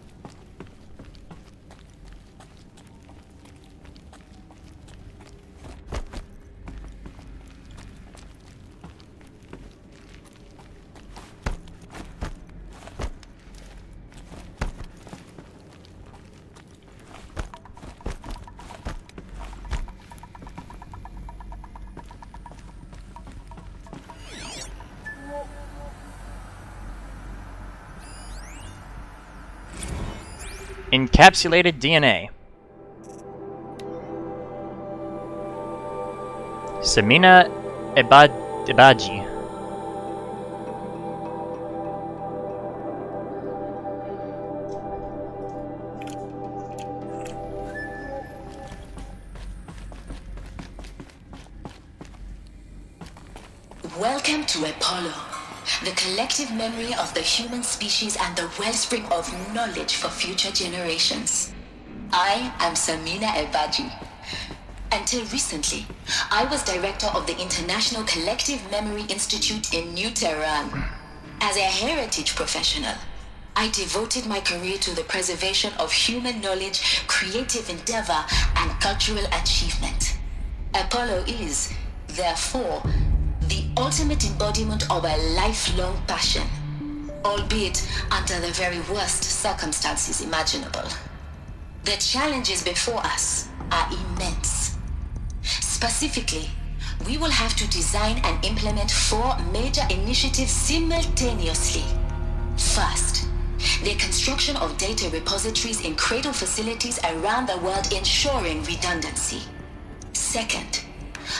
Encapsulated DNA. Samina Ebaji. Welcome to Apollo, the collective memory of the human species and the wellspring of knowledge for future generations. I am Samina Ebaji. Until recently, I was director of the International Collective Memory Institute in New Tehran. As a heritage professional, I devoted my career to the preservation of human knowledge, creative endeavor, and cultural achievement. Apollo is, therefore, the ultimate embodiment of a lifelong passion, albeit under the very worst circumstances imaginable. The challenges before us are immense. Specifically, we will have to design and implement 4 major initiatives simultaneously. First, the construction of data repositories in cradle facilities around the world, ensuring redundancy. Second,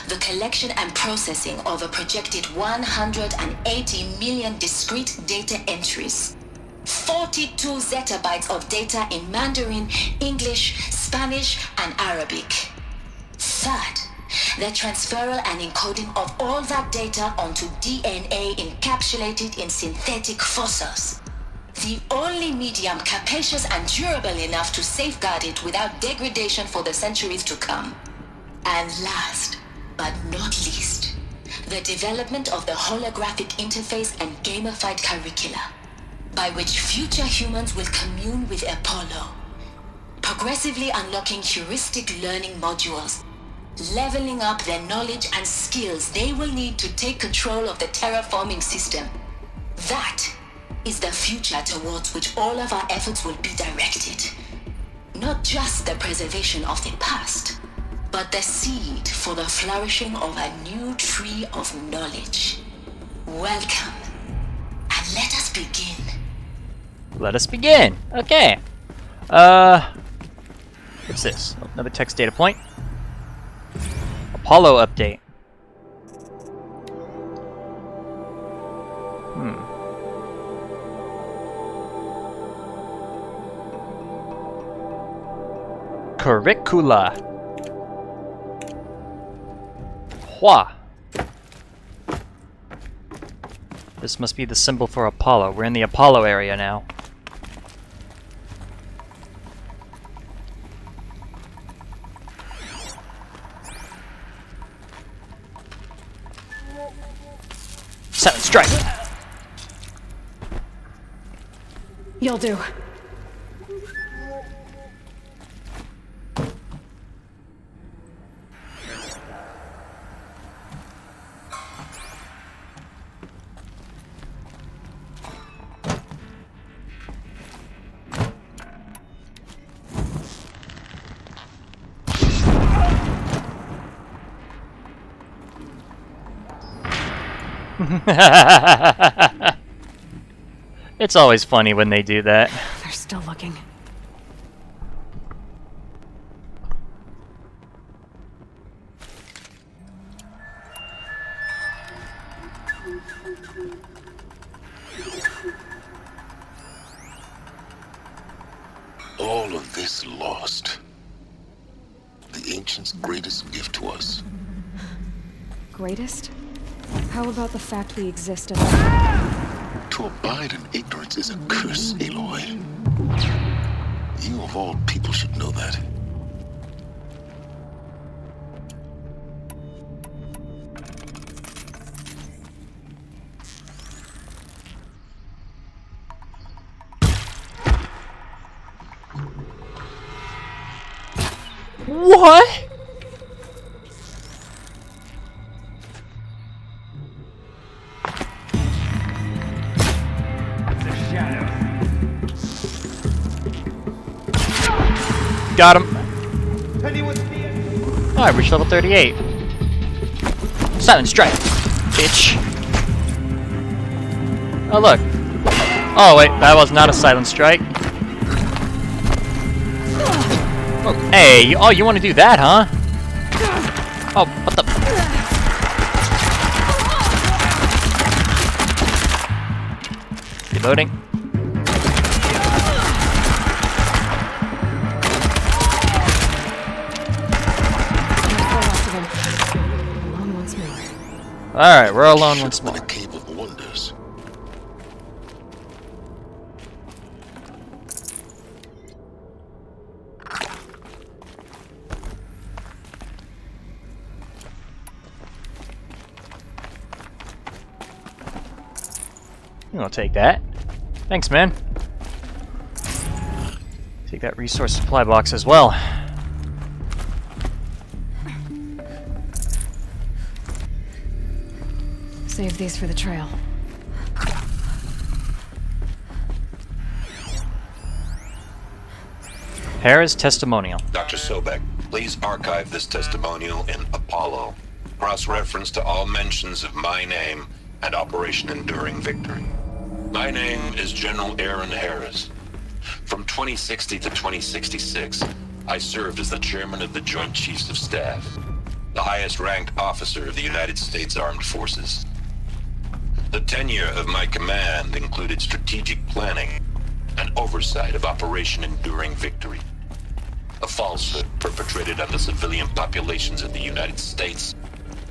the collection and processing of a projected 180 million discrete data entries. 42 zettabytes of data in Mandarin, English, Spanish, and Arabic. Third, the transferal and encoding of all that data onto DNA encapsulated in synthetic fossils. The only medium capacious and durable enough to safeguard it without degradation for the centuries to come. And last, but not least, the development of the holographic interface and gamified curricula, by which future humans will commune with Apollo, progressively unlocking heuristic learning modules, leveling up their knowledge and skills they will need to take control of the terraforming system. That is the future towards which all of our efforts will be directed. Not just the preservation of the past, but the seed for the flourishing of a new tree of knowledge. Welcome, and let us begin. Let us begin. Okay. What's this? Oh, another text data point. Apollo update. Curricula. Hua. This must be the symbol for Apollo. We're in the Apollo area now. Silent strike. You'll do. It's always funny when they do that. They're still looking. All of this lost. The ancients' greatest gift to us. Greatest? How about the fact we exist at all? To abide in ignorance is a curse, Aloy. You of all people should know that. What? Got him. Oh, I reached level 38. Silent strike, bitch. Oh, look. Oh, wait, that was not a silent strike. Oh, hey, oh, you want to do that, huh? Oh, what the... Reloading. Alright, we're alone once more. A cave of wonders. I'll take that. Thanks, man. Take that resource supply box as well. Save these for the trail. Hera's testimonial. Dr. Sobek, please archive this testimonial in Apollo. Cross-reference to all mentions of my name and Operation Enduring Victory. My name is General Aaron Harris. From 2060 to 2066, I served as the chairman of the Joint Chiefs of Staff, the highest-ranked officer of the United States Armed Forces. The tenure of my command included strategic planning and oversight of Operation Enduring Victory, a falsehood perpetrated on the civilian populations of the United States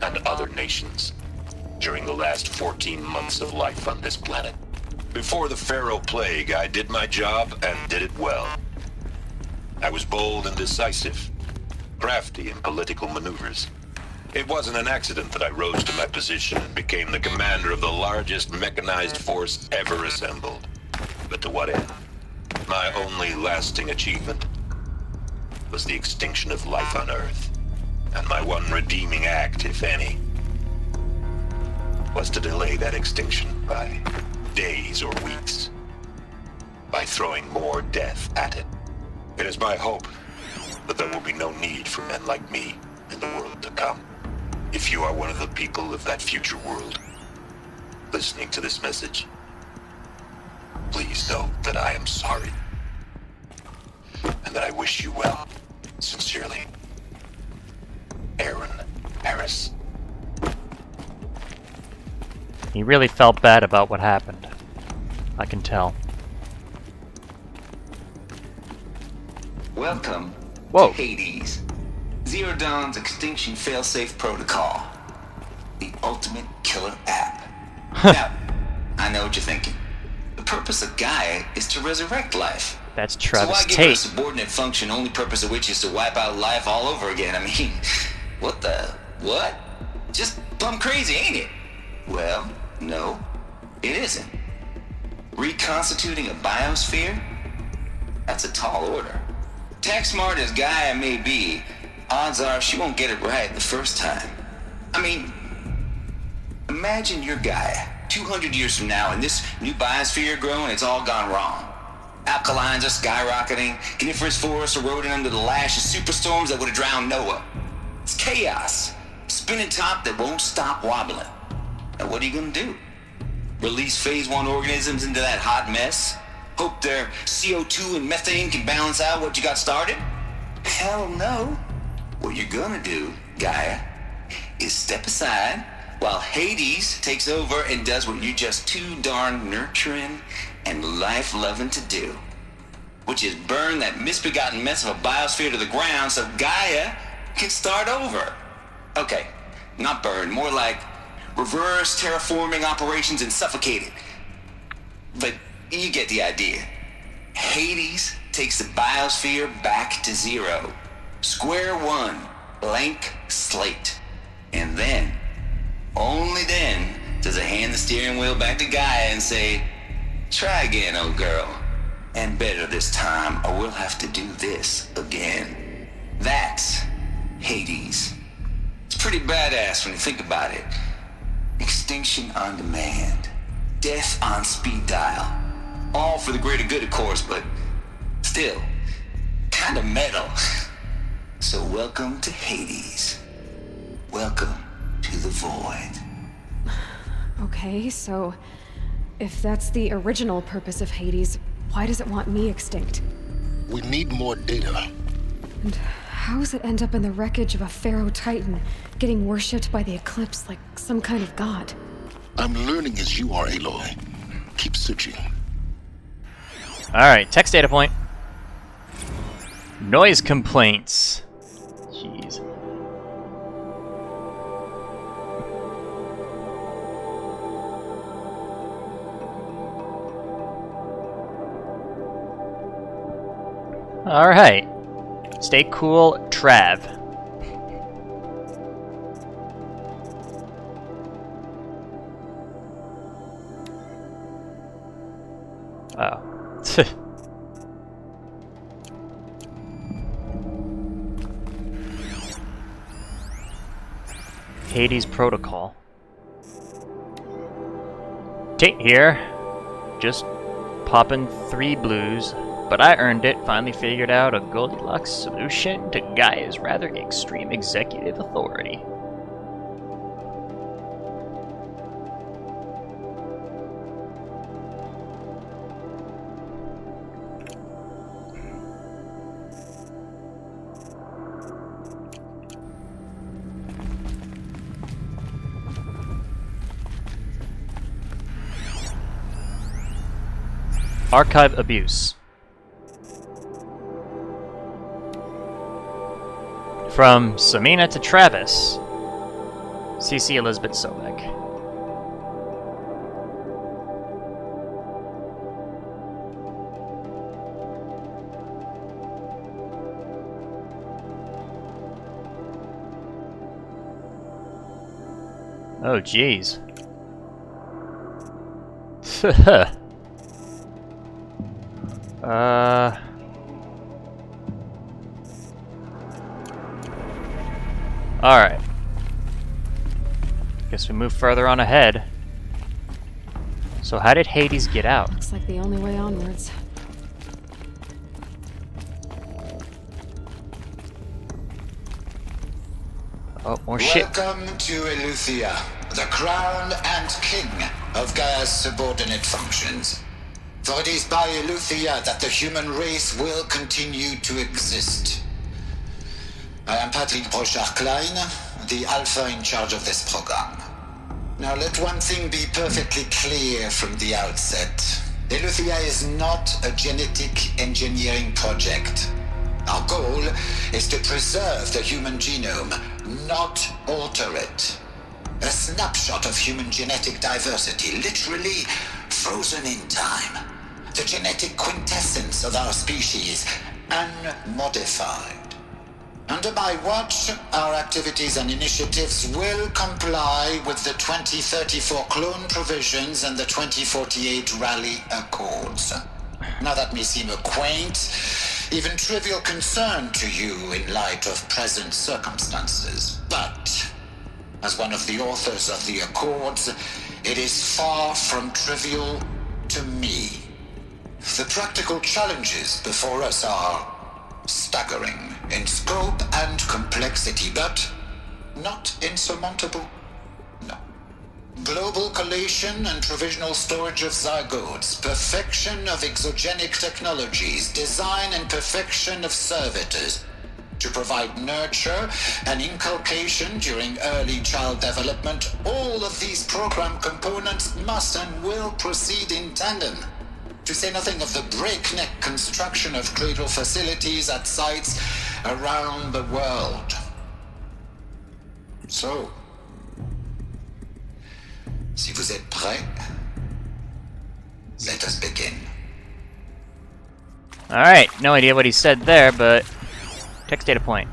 and other nations during the last 14 months of life on this planet. Before the Pharaoh Plague, I did my job and did it well. I was bold and decisive, crafty in political maneuvers. It wasn't an accident that I rose to my position and became the commander of the largest mechanized force ever assembled. But to what end? My only lasting achievement was the extinction of life on Earth. And my one redeeming act, if any, was to delay that extinction by days or weeks, by throwing more death at it. It is my hope that there will be no need for men like me in the world to come. If you are one of the people of that future world listening to this message, please know that I am sorry and that I wish you well. Sincerely, Aaron Harris. He really felt bad about what happened. I can tell. Welcome Whoa. to Hades. Zero Dawn's Extinction Failsafe Protocol. The ultimate killer app. Now, I know what you're thinking. The purpose of Gaia is to resurrect life. That's So Travis why give her a Tate. subordinate function, only purpose of which is to wipe out life all over again? I mean, what the... what? Just plumb crazy, ain't it? Well, no, it isn't. Reconstituting a biosphere? That's a tall order. Tech smart as Gaia may be, odds are she won't get it right the first time. I mean, imagine your Gaia 200 years from now and this new biosphere growing, it's all gone wrong. Alkalines are skyrocketing, coniferous forests eroding under the lash of superstorms that would have drowned Noah. It's chaos. Spinning top that won't stop wobbling. Now what are you gonna do? Release Phase 1 organisms into that hot mess? Hope their CO2 and methane can balance out what you got started? Hell no. What you're gonna do, Gaia, is step aside while Hades takes over and does what you're just too darn nurturing and life-loving to do, which is burn that misbegotten mess of a biosphere to the ground so Gaia can start over. Okay, not burn, more like reverse terraforming operations and suffocate it. But you get the idea. Hades takes the biosphere back to zero. Square one, blank slate. And then, only then, does it hand the steering wheel back to Gaia and say, try again, old girl. And better this time, or we'll have to do this again. That's Hades. It's pretty badass when you think about it. Extinction on demand. Death on speed dial. All for the greater good, of course, but still, kind of metal. So welcome to Hades. Welcome to the void. Okay, so if that's the original purpose of Hades, why does it want me extinct? We need more data. And how does it end up in the wreckage of a Pharaoh Titan, getting worshipped by the Eclipse like some kind of god? I'm learning as you are, Aloy. Keep searching. Alright, text data point. Noise complaints. Jeez. Alright. Stay cool, Trav. Oh. Hades Protocol. Tate here. Just popping 3 blues. But I earned it, finally figured out a Goldilocks solution to Gaia's rather extreme executive authority. Archive abuse. From Samina to Travis. CC Elizabeth Sobek. Oh, jeez. Alright. Guess we move further on ahead. So how did Hades get out? Looks like the only way onwards. Oh, more shit. Welcome to Eleuthia, the crown and king of Gaia's subordinate functions. For it is by Eleuthia that the human race will continue to exist. I am Patrick Brochard-Klein, the Alpha in charge of this program. Now let one thing be perfectly clear from the outset. Eleuthia is not a genetic engineering project. Our goal is to preserve the human genome, not alter it. A snapshot of human genetic diversity, literally frozen in time. The genetic quintessence of our species, unmodified. Under my watch, our activities and initiatives will comply with the 2034 clone provisions and the 2048 Rally Accords. Now that may seem a quaint, even trivial concern to you in light of present circumstances, but as one of the authors of the Accords, it is far from trivial to me. The practical challenges before us are staggering in scope and complexity, but not insurmountable. No. Global collation and provisional storage of zygotes, perfection of exogenic technologies, design and perfection of servitors, to provide nurture and inculcation during early child development. All of these program components must and will proceed in tandem, to say nothing of the breakneck construction of cradle facilities at sites around the world. So, si vous êtes prêts, let us begin. Alright, no idea what he said there, but text data point.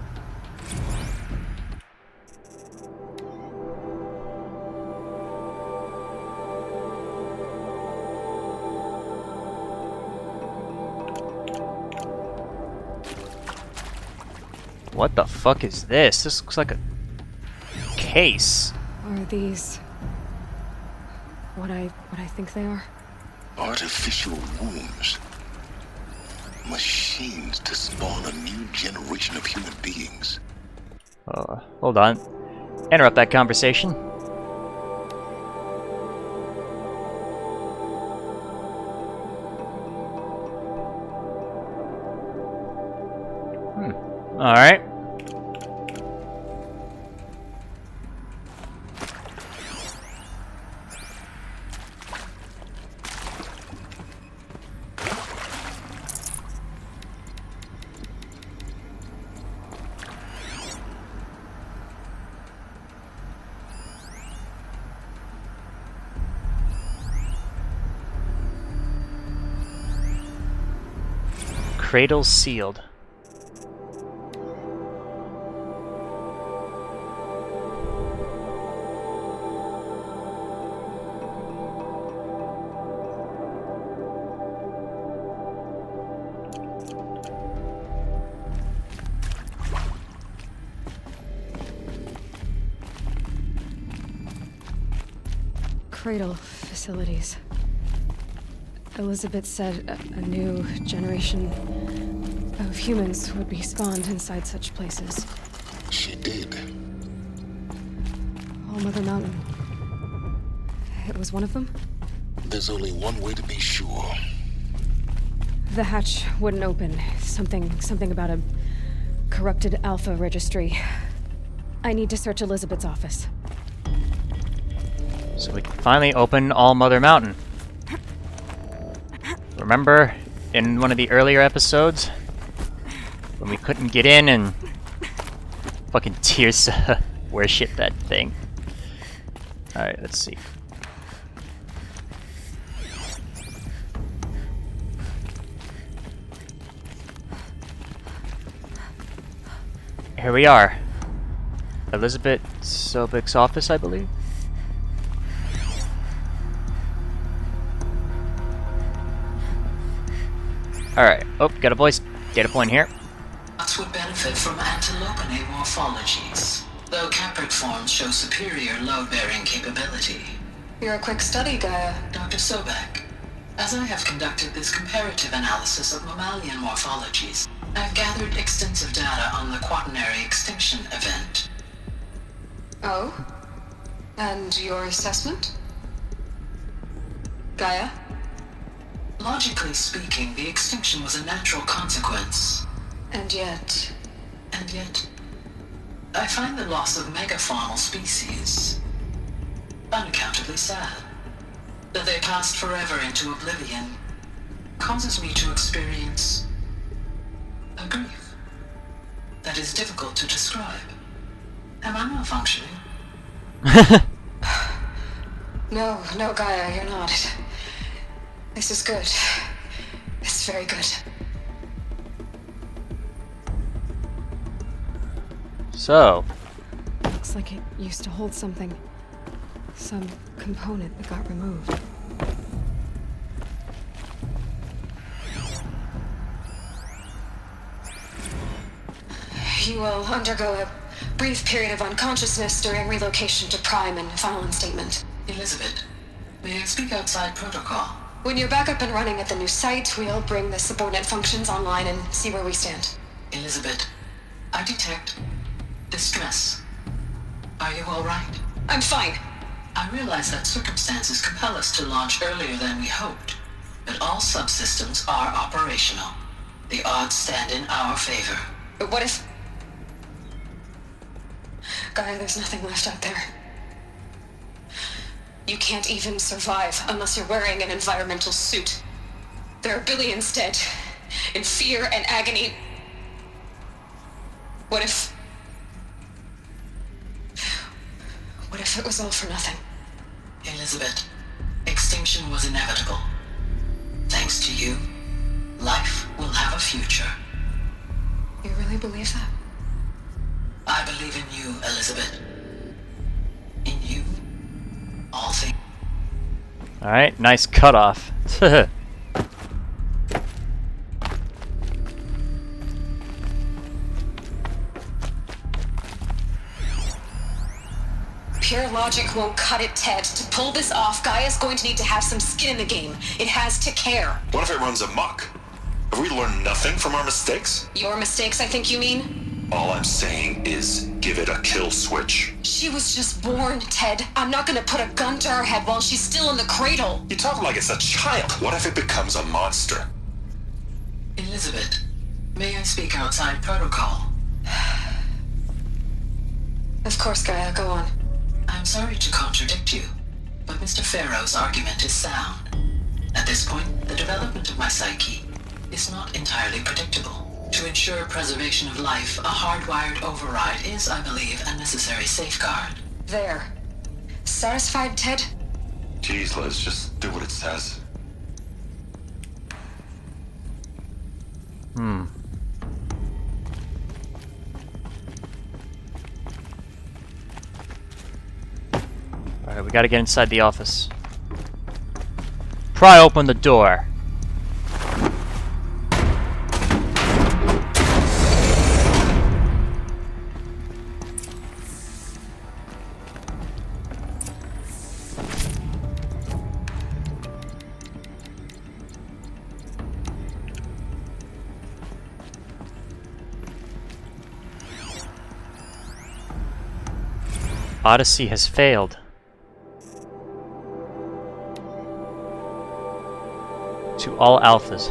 What the fuck is this? This looks like a case. Are these what I think they are? Artificial wombs. Machines to spawn a new generation of human beings. Hold on. Interrupt that conversation. Alright. Cradle sealed. Cradle facilities. Elizabeth said a new generation of humans would be spawned inside such places. She did. All Mother Mountain. It was one of them? There's only one way to be sure. The hatch wouldn't open. Something about a corrupted Alpha registry. I need to search Elizabeth's office. So we can finally open All Mother Mountain. Remember in one of the earlier episodes when we couldn't get in and fucking Tirsa worship that thing? Alright, let's see. Here we are. Elizabeth Sobek's office, I believe. Alright. Oh, got a voice data point here. Us would benefit from antilopinae morphologies, though caprid forms show superior load-bearing capability. You're a quick study, Gaia. Dr. Sobek, as I have conducted this comparative analysis of mammalian morphologies, I have gathered extensive data on the quaternary extinction event. Oh? And your assessment? Gaia? Logically speaking, the extinction was a natural consequence. And yet, I find the loss of megafaunal species unaccountably sad. That they passed forever into oblivion causes me to experience a grief that is difficult to describe. Am I malfunctioning? No, Gaia, you're not. This is good. It's very good. So. Looks like it used to hold something. Some component that got removed. You will undergo a brief period of unconsciousness during relocation to Prime and final instatement. Elizabeth, may I speak outside protocol? When you're back up and running at the new site, we'll bring the subordinate functions online and see where we stand. Elizabeth, I detect distress. Are you all right? I'm fine. I realize that circumstances compel us to launch earlier than we hoped, but all subsystems are operational. The odds stand in our favor. But what if... Gaia, there's nothing left out there. You can't even survive unless you're wearing an environmental suit. There are billions dead, in fear and agony. What if it was all for nothing? Elizabeth, extinction was inevitable. Thanks to you, life will have a future. You really believe that? I believe in you, Elizabeth. In you, all things. Alright, nice cutoff. Pure logic won't cut it, Ted. To pull this off, Gaia's going to need to have some skin in the game. It has to care. What if it runs amok? Have we learned nothing from our mistakes? Your mistakes, I think you mean? All I'm saying is give it a kill switch. She was just born, Ted. I'm not gonna put a gun to her head while she's still in the cradle. You talk like it's a child. What if it becomes a monster? Elizabeth, may I speak outside protocol? Of course, Gaia, go on. I'm sorry to contradict you, but Mr. Farrow's argument is sound. At this point, the development of my psyche is not entirely predictable. To ensure preservation of life, a hardwired override is, I believe, a necessary safeguard. There. Satisfied, Ted? Jeez, Liz, just do what it says. Alright, we gotta get inside the office. Pry open the door. Odyssey has failed. To all alphas.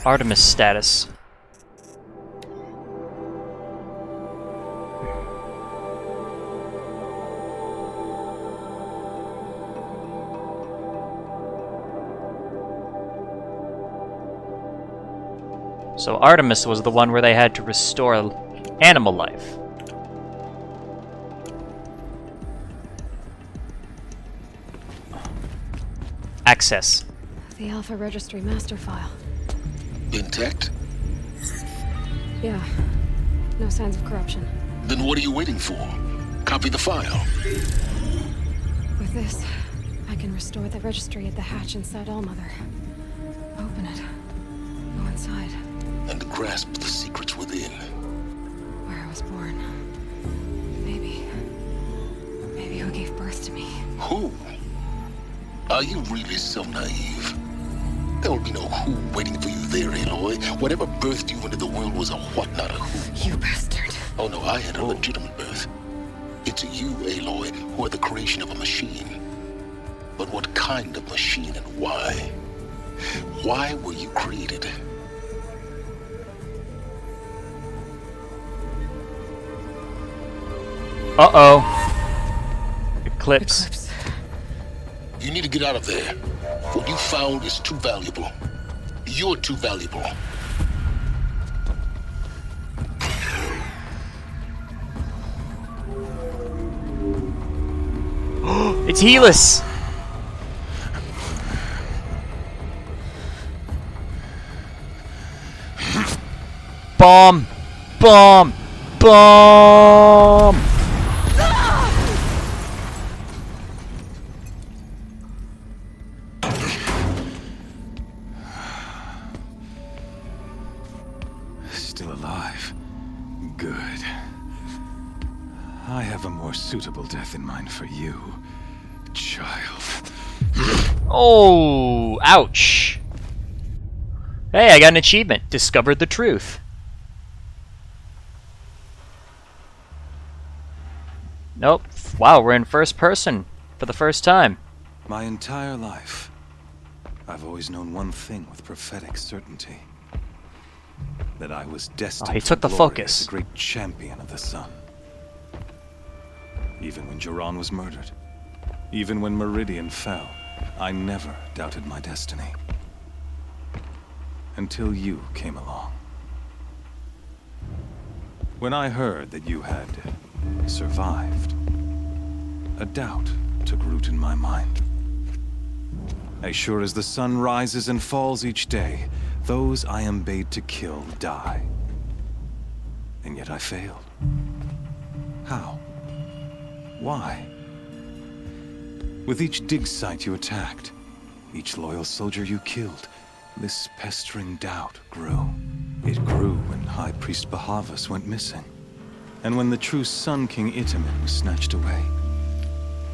Artemis status. So Artemis was the one where they had to restore animal life. Access. The Alpha Registry master file. Intact? Yeah. No signs of corruption. Then what are you waiting for? Copy the file. With this, I can restore the registry at the hatch inside Allmother. Open it. Go inside. And grasp the secrets within. Where I was born. Maybe who gave birth to me. Who? Are you really so naive? There will be no who waiting for you there, Aloy. Whatever birthed you into the world was a what, not a who. You bastard. Oh no, I had a legitimate birth. It's you, Aloy, who are the creation of a machine. But what kind of machine and why? Why were you created? Uh-oh. Eclipse. You need to get out of there. What you found is too valuable. You're too valuable. It's Helus! Bomb! Bomb! Bomb! Still alive. more suitable death in mind for you, child. Oh, ouch. Hey, I got an achievement. Discovered the truth. Nope. Wow, we're in first person for the first time. My entire life, I've always known one thing with prophetic certainty. That I was destined he took for the glory focus. as the great champion of the sun. Even when Duran was murdered, even when Meridian fell, I never doubted my destiny. Until you came along. When I heard that you had survived, a doubt took root in my mind. As sure as the sun rises and falls each day, those I am bade to kill die. And yet I failed. How? Why? With each dig site you attacked, each loyal soldier you killed, this pestering doubt grew. It grew when High Priest Bahavas went missing, and when the true Sun King Itamen was snatched away.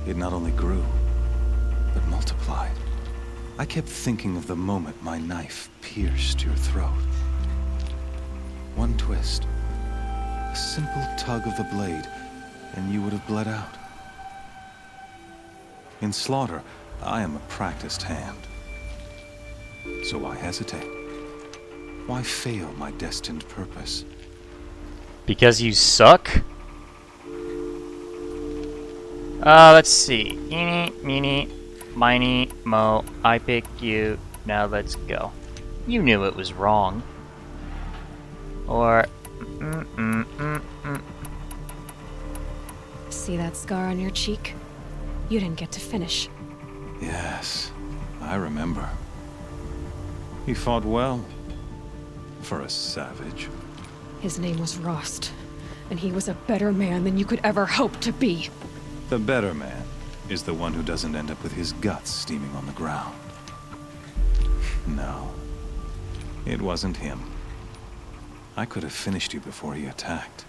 It not only grew, but multiplied. I kept thinking of the moment my knife pierced your throat. One twist, a simple tug of the blade, and you would have bled out. In slaughter, I am a practiced hand. So why hesitate? Why fail my destined purpose? Because you suck? Let's see. Eeny, meeny, miny, mo. I pick you. Now let's go. You knew it was wrong. Or... See that scar on your cheek? You didn't get to finish. Yes, I remember. He fought well. For a savage. His name was Rost, and he was a better man than you could ever hope to be. The better man is the one who doesn't end up with his guts steaming on the ground. No, it wasn't him. I could have finished you before he attacked.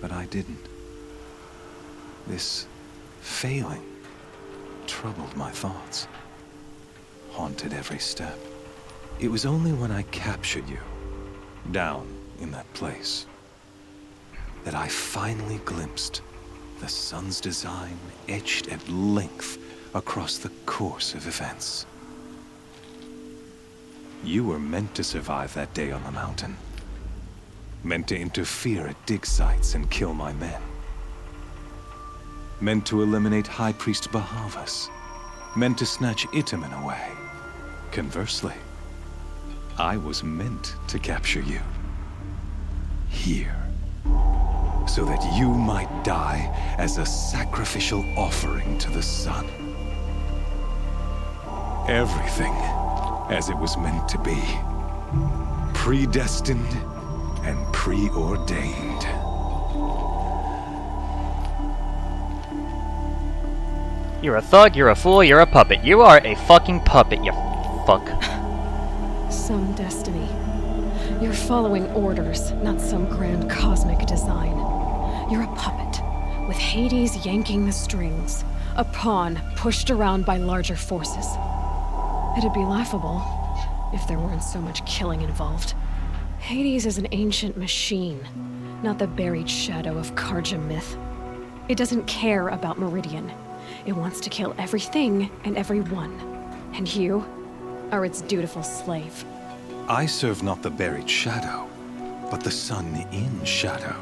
But I didn't. This failing troubled my thoughts, haunted every step. It was only when I captured you, down in that place, that I finally glimpsed the sun's design etched at length across the course of events. You were meant to survive that day on the mountain. Meant to interfere at dig sites and kill my men. Meant to eliminate High Priest Bahavas. Meant to snatch Itamen away. Conversely, I was meant to capture you. Here. So that you might die as a sacrificial offering to the sun. Everything as it was meant to be. Predestined and preordained. You're a thug, you're a fool, you're a puppet. You are a fucking puppet, you fuck. Some destiny. You're following orders, not some grand cosmic design. You're a puppet, with Hades yanking the strings. A pawn pushed around by larger forces. It'd be laughable if there weren't so much killing involved. Hades is an ancient machine, not the buried shadow of Karja myth. It doesn't care about Meridian. It wants to kill everything and everyone. And you are its dutiful slave. I serve not the buried shadow, but the sun in shadow.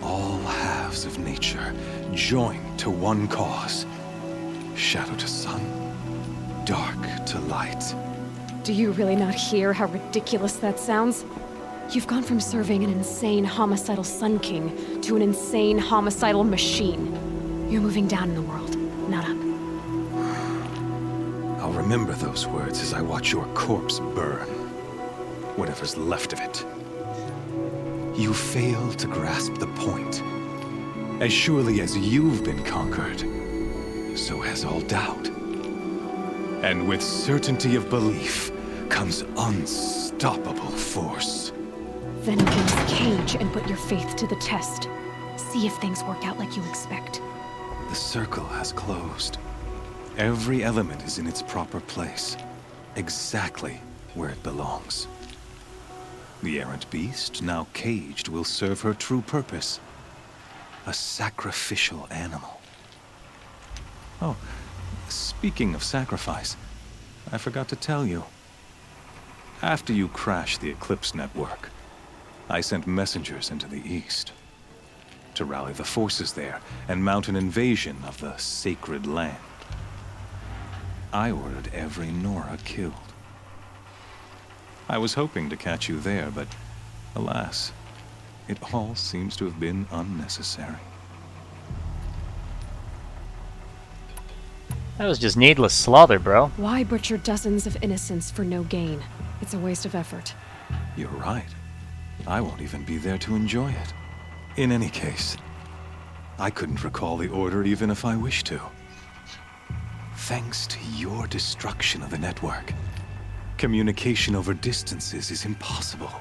All halves of nature joined to one cause. Shadow to sun, dark to light. Do you really not hear how ridiculous that sounds? You've gone from serving an insane homicidal Sun King to an insane homicidal machine. You're moving down in the world, not up. I'll remember those words as I watch your corpse burn. Whatever's left of it. You fail to grasp the point. As surely as you've been conquered, so has all doubt. And with certainty of belief comes unstoppable force. Then against the cage and put your faith to the test. See if things work out like you expect. The circle has closed. Every element is in its proper place, exactly where it belongs. The errant beast, now caged, will serve her true purpose. A sacrificial animal. Oh, speaking of sacrifice, I forgot to tell you. After you crashed the Eclipse network, I sent messengers into the east to rally the forces there and mount an invasion of the sacred land. I ordered every Nora killed. I was hoping to catch you there, but alas, it all seems to have been unnecessary. That was just needless slaughter, bro. Why butcher dozens of innocents for no gain? It's a waste of effort. You're right. I won't even be there to enjoy it. In any case, I couldn't recall the order even if I wished to. Thanks to your destruction of the network, communication over distances is impossible.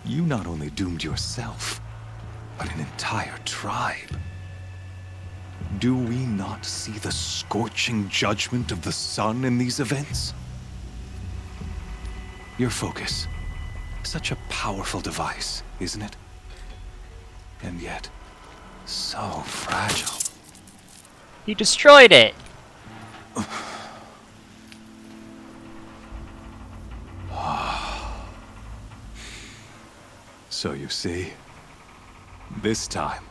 You not only doomed yourself, but an entire tribe. Do we not see the scorching judgment of the sun in these events? Your focus. Such a powerful device, isn't it? And yet, so fragile. You destroyed it! So you see, this time,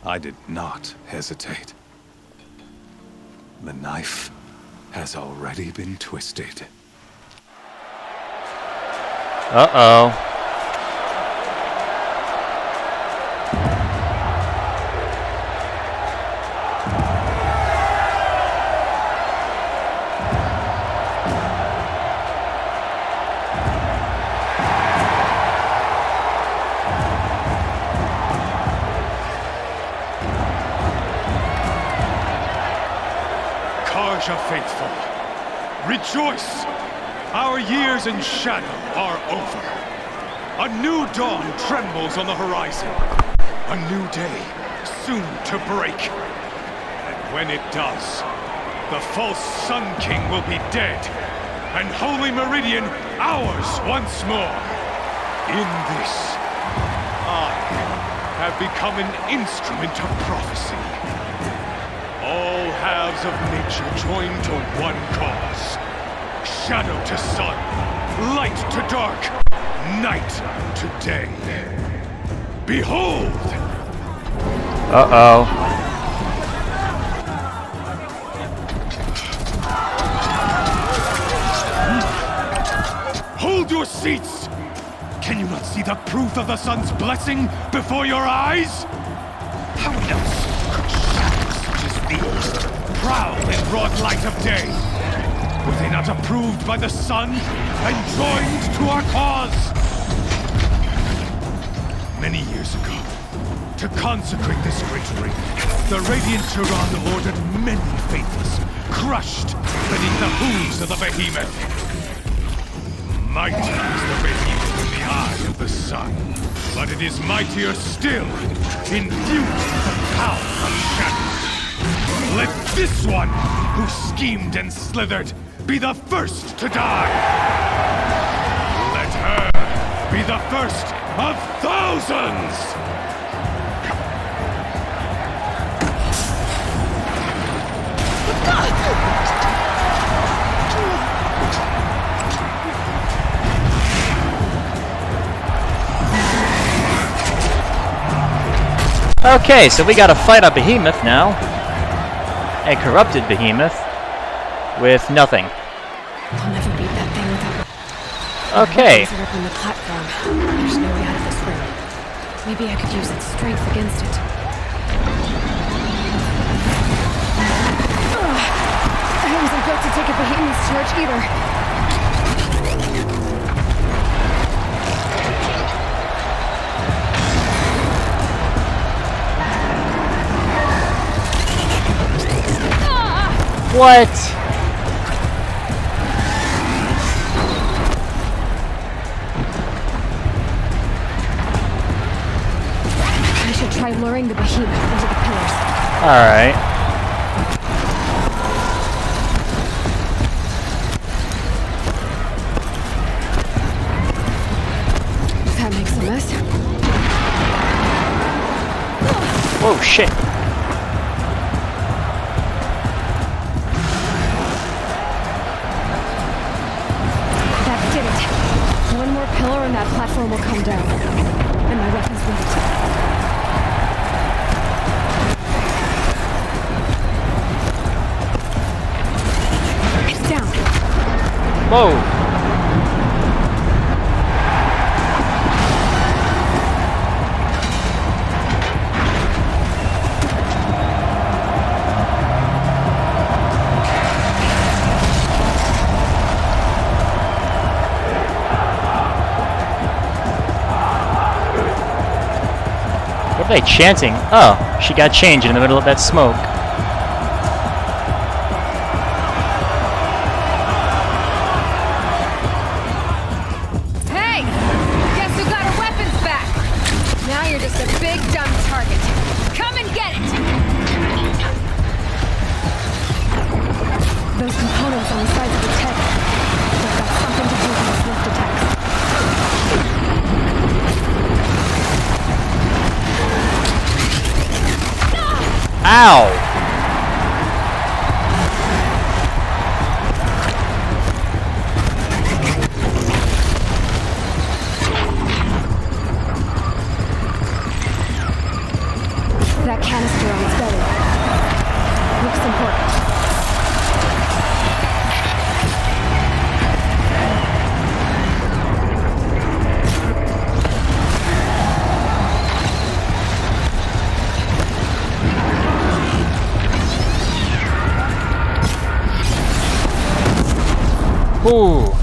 I did not hesitate. The knife has already been twisted. Uh-oh. Karja faithful, rejoice! Our years in shadow are over. A new dawn trembles on the horizon. A new day, soon to break. And when it does, the false Sun King will be dead, and Holy Meridian ours once more. In this, I have become an instrument of prophecy. All halves of nature join to one cause. Shadow to sun, light to dark, night to day. Behold! Uh-oh. Hold your seats! Can you not see the proof of the sun's blessing before your eyes? How else could shadows such as these prowl in broad light of day? Were they not approved by the sun and joined to our cause? Many years ago, to consecrate this great ring, the Radiant Tyrann ordered many faithless, crushed beneath the hooves of the behemoth. Mighty is the behemoth in the eye of the sun, but it is mightier still, infused with the power of shadow. Let this one, who schemed and slithered, be the first to die! Let her be the first of thousands! Okay, so we gotta fight a behemoth now. A corrupted behemoth. With nothing. I'll never beat that thing without... Okay. Weapons are up on the platform. There's no way out of this room. Maybe I could use its strength against it. I wasn't built to take a behemoth's charge either. What? I should spraying the behemoth into the pillars. Alright. That makes a mess. Whoa, shit. That did it. One more pillar and that platform will come down. And my weapons with it. It's down. Whoa. What are they chanting? Oh, she got changed in the middle of that smoke. Hey! Guess who got her weapons back? Now you're just a big dumb target. Come and get it! Those components on the sides of its head. They've got something to do with the swift attacks. Ow! That canister on its belly. Looks important. Ooh.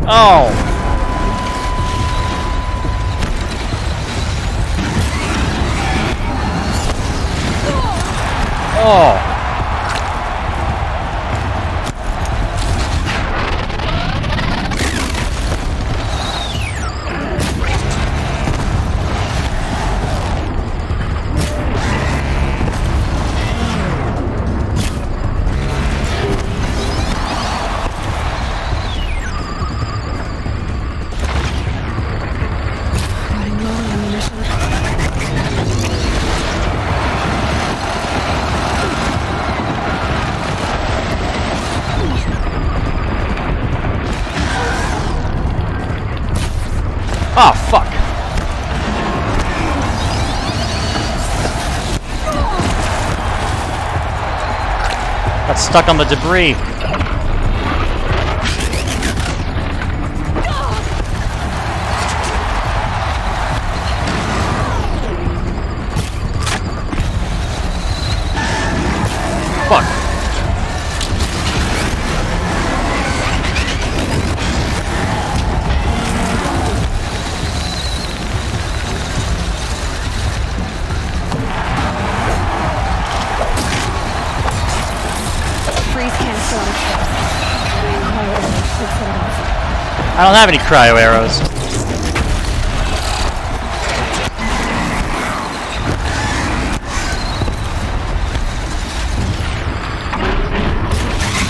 Oh. Oh. Running low on ammunition. Oh, fuck. Got stuck on the debris. Fuck. Freeze canister on its face. I don't have any cryo arrows.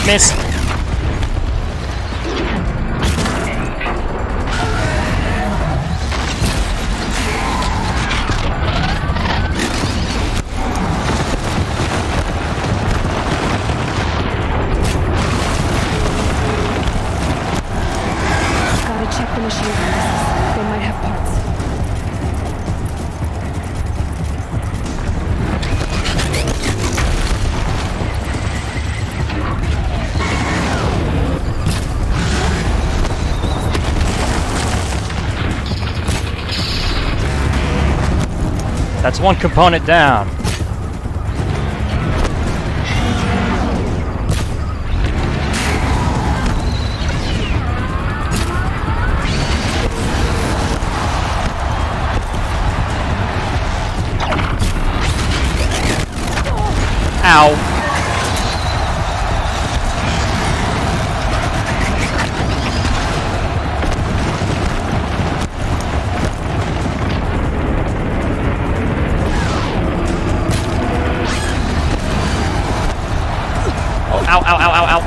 Miss. Gotta check the machine harnesses. They might have parts. That's one component down. Ow. Oh, ow, ow, ow, ow, ow.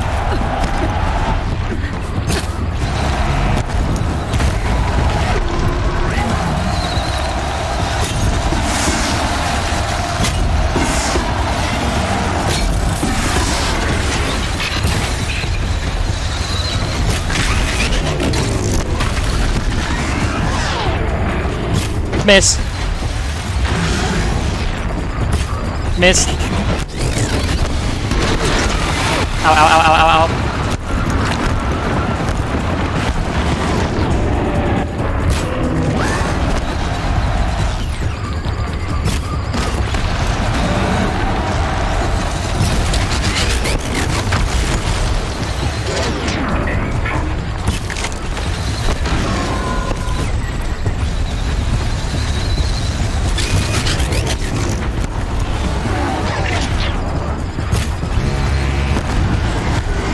Miss. Miss. Ow, ow, ow, ow, ow, ow.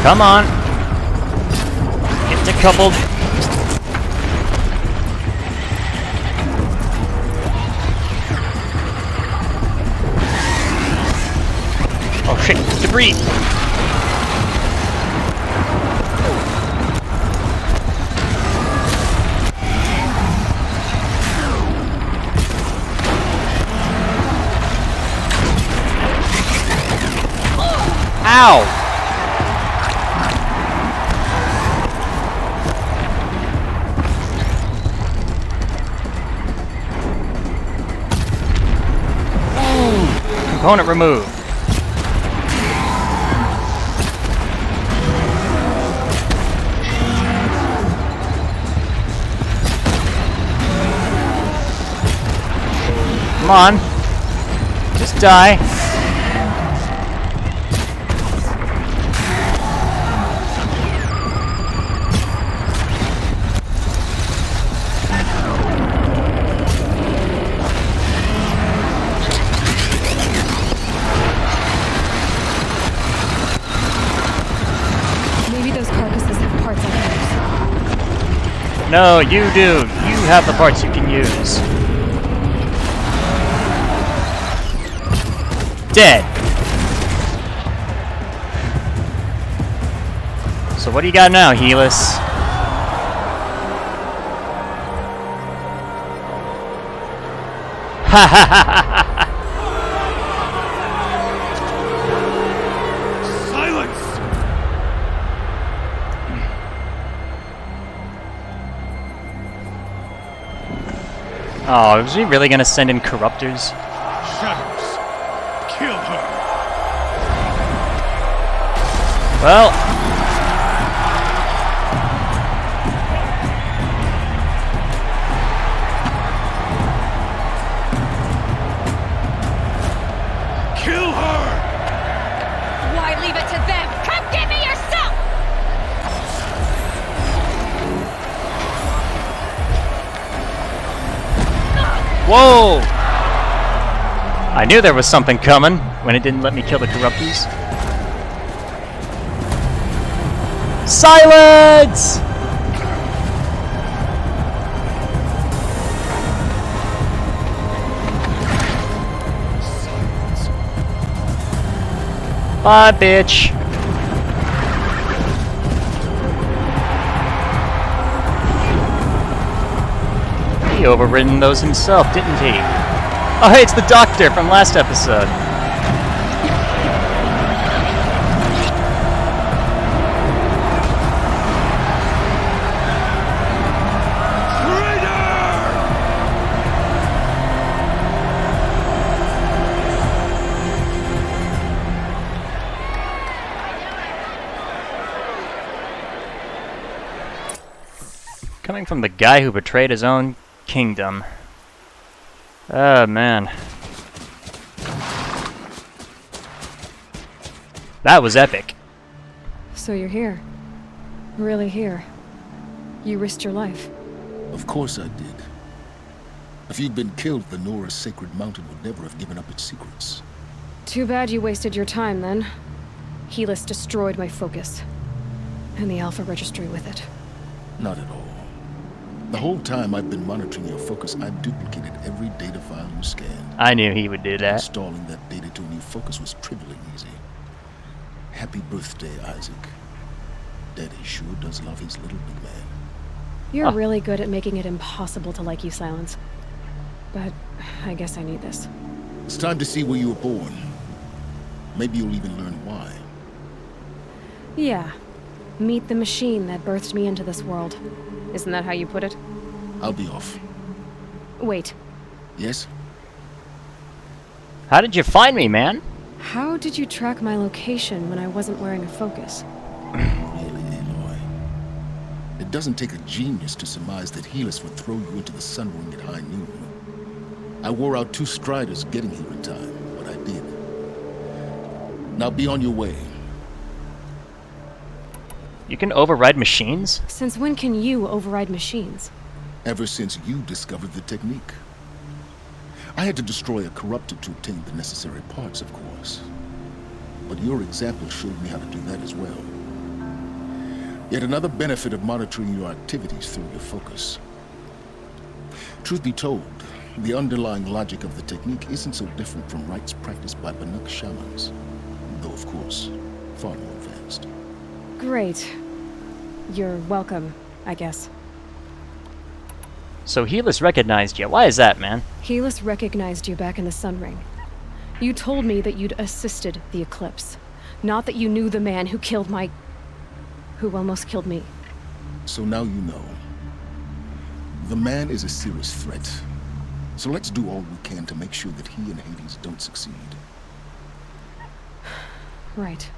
Come on. Get decoupled. Oh shit, debris. Ow! Component removed. Come on. Just die. No, you do. You have the parts you can use. Dead. So what do you got now, Helis? Ha ha ha ha! Oh, is he really gonna send in corruptors? Shadows, kill her. Well, kill her. Why leave it to them? Come get me yourself! whoa! I knew there was something coming when it didn't let me kill the corruptors. Silence! Bye, bitch. He overridden those himself, didn't he? Oh, hey, it's the doctor from last episode. Coming from the guy who betrayed his own kingdom. Oh, man. That was epic. So you're here. Really here. You risked your life. Of course I did. If you'd been killed, the Nora's sacred mountain would never have given up its secrets. Too bad you wasted your time, then. Helis destroyed my focus. And the Alpha Registry with it. Not at all. The whole time I've been monitoring your focus, I've duplicated every data file you scanned. I knew he would do that. Installing that data to a new focus was trivially easy. Happy birthday, Isaac. Daddy sure does love his little big man. You're really good at making it impossible to like you, Silence. But I guess I need this. It's time to see where you were born. Maybe you'll even learn why. Yeah. Meet the machine that birthed me into this world. Isn't that how you put it? I'll be off. Wait. Yes? How did you find me, man? How did you track my location when I wasn't wearing a focus? Really, Aloy? It doesn't take a genius to surmise that Helis would throw you into the sun ring at high noon. I wore out 2 striders getting here in time, but I did. Now be on your way. You can override machines? Since when can you override machines? Ever since you discovered the technique. I had to destroy a corruptor to obtain the necessary parts, of course. But your example showed me how to do that as well. Yet another benefit of monitoring your activities through your focus. Truth be told, the underlying logic of the technique isn't so different from rites practiced by Banuk shamans, though of course, far more advanced. Great. You're welcome, I guess. So Helis recognized you. Why is that, man? Helis recognized you back in the Sun Ring. You told me that you'd assisted the Eclipse. Not that you knew the man who killed my... who almost killed me. So now you know. The man is a serious threat. So let's do all we can to make sure that he and Hades don't succeed. Right.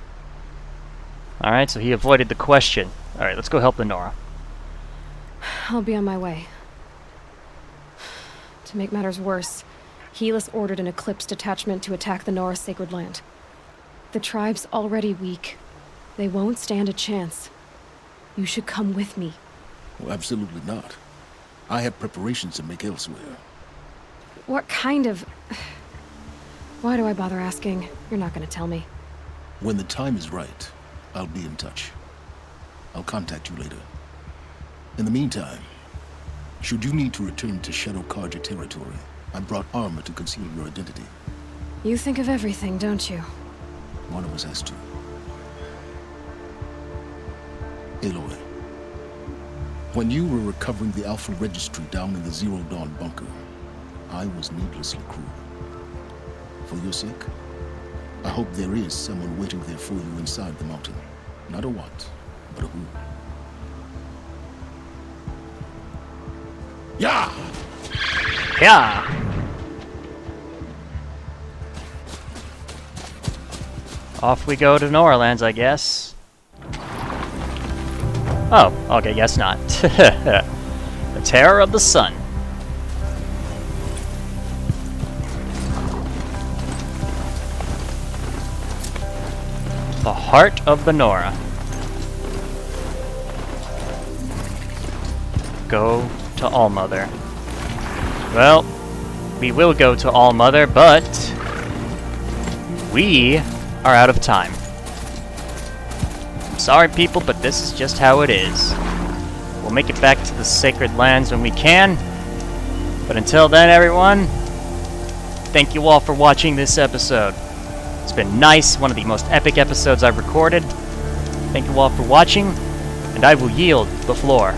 Alright, so he avoided the question. Alright, let's go help Lenora. I'll be on my way. To make matters worse, Helis ordered an Eclipse detachment to attack the Nora Sacred Land. The tribe's already weak. They won't stand a chance. You should come with me. Well, absolutely not. I have preparations to make elsewhere. What kind of... Why do I bother asking? You're not gonna tell me. When the time is right, I'll be in touch. I'll contact you later. In the meantime, should you need to return to Shadow Carja territory, I brought armor to conceal your identity. You think of everything, don't you? One of us has to. Aloy, when you were recovering the Alpha Registry down in the Zero Dawn bunker, I was needlessly cruel. For your sake, I hope there is someone waiting there for you inside the mountain. Not a what, but a who. Yeah! Yeah! Off we go to Norlands, I guess. Oh, okay, guess not. The Terror of the Sun. The Heart of the Nora. Go to Allmother. Well, we will go to Allmother, but we are out of time. I'm sorry, people, but this is just how it is. We'll make it back to the Sacred Lands when we can. But until then, everyone, thank you all for watching this episode. It's been nice, one of the most epic episodes I've recorded. Thank you all for watching, and I will yield the floor.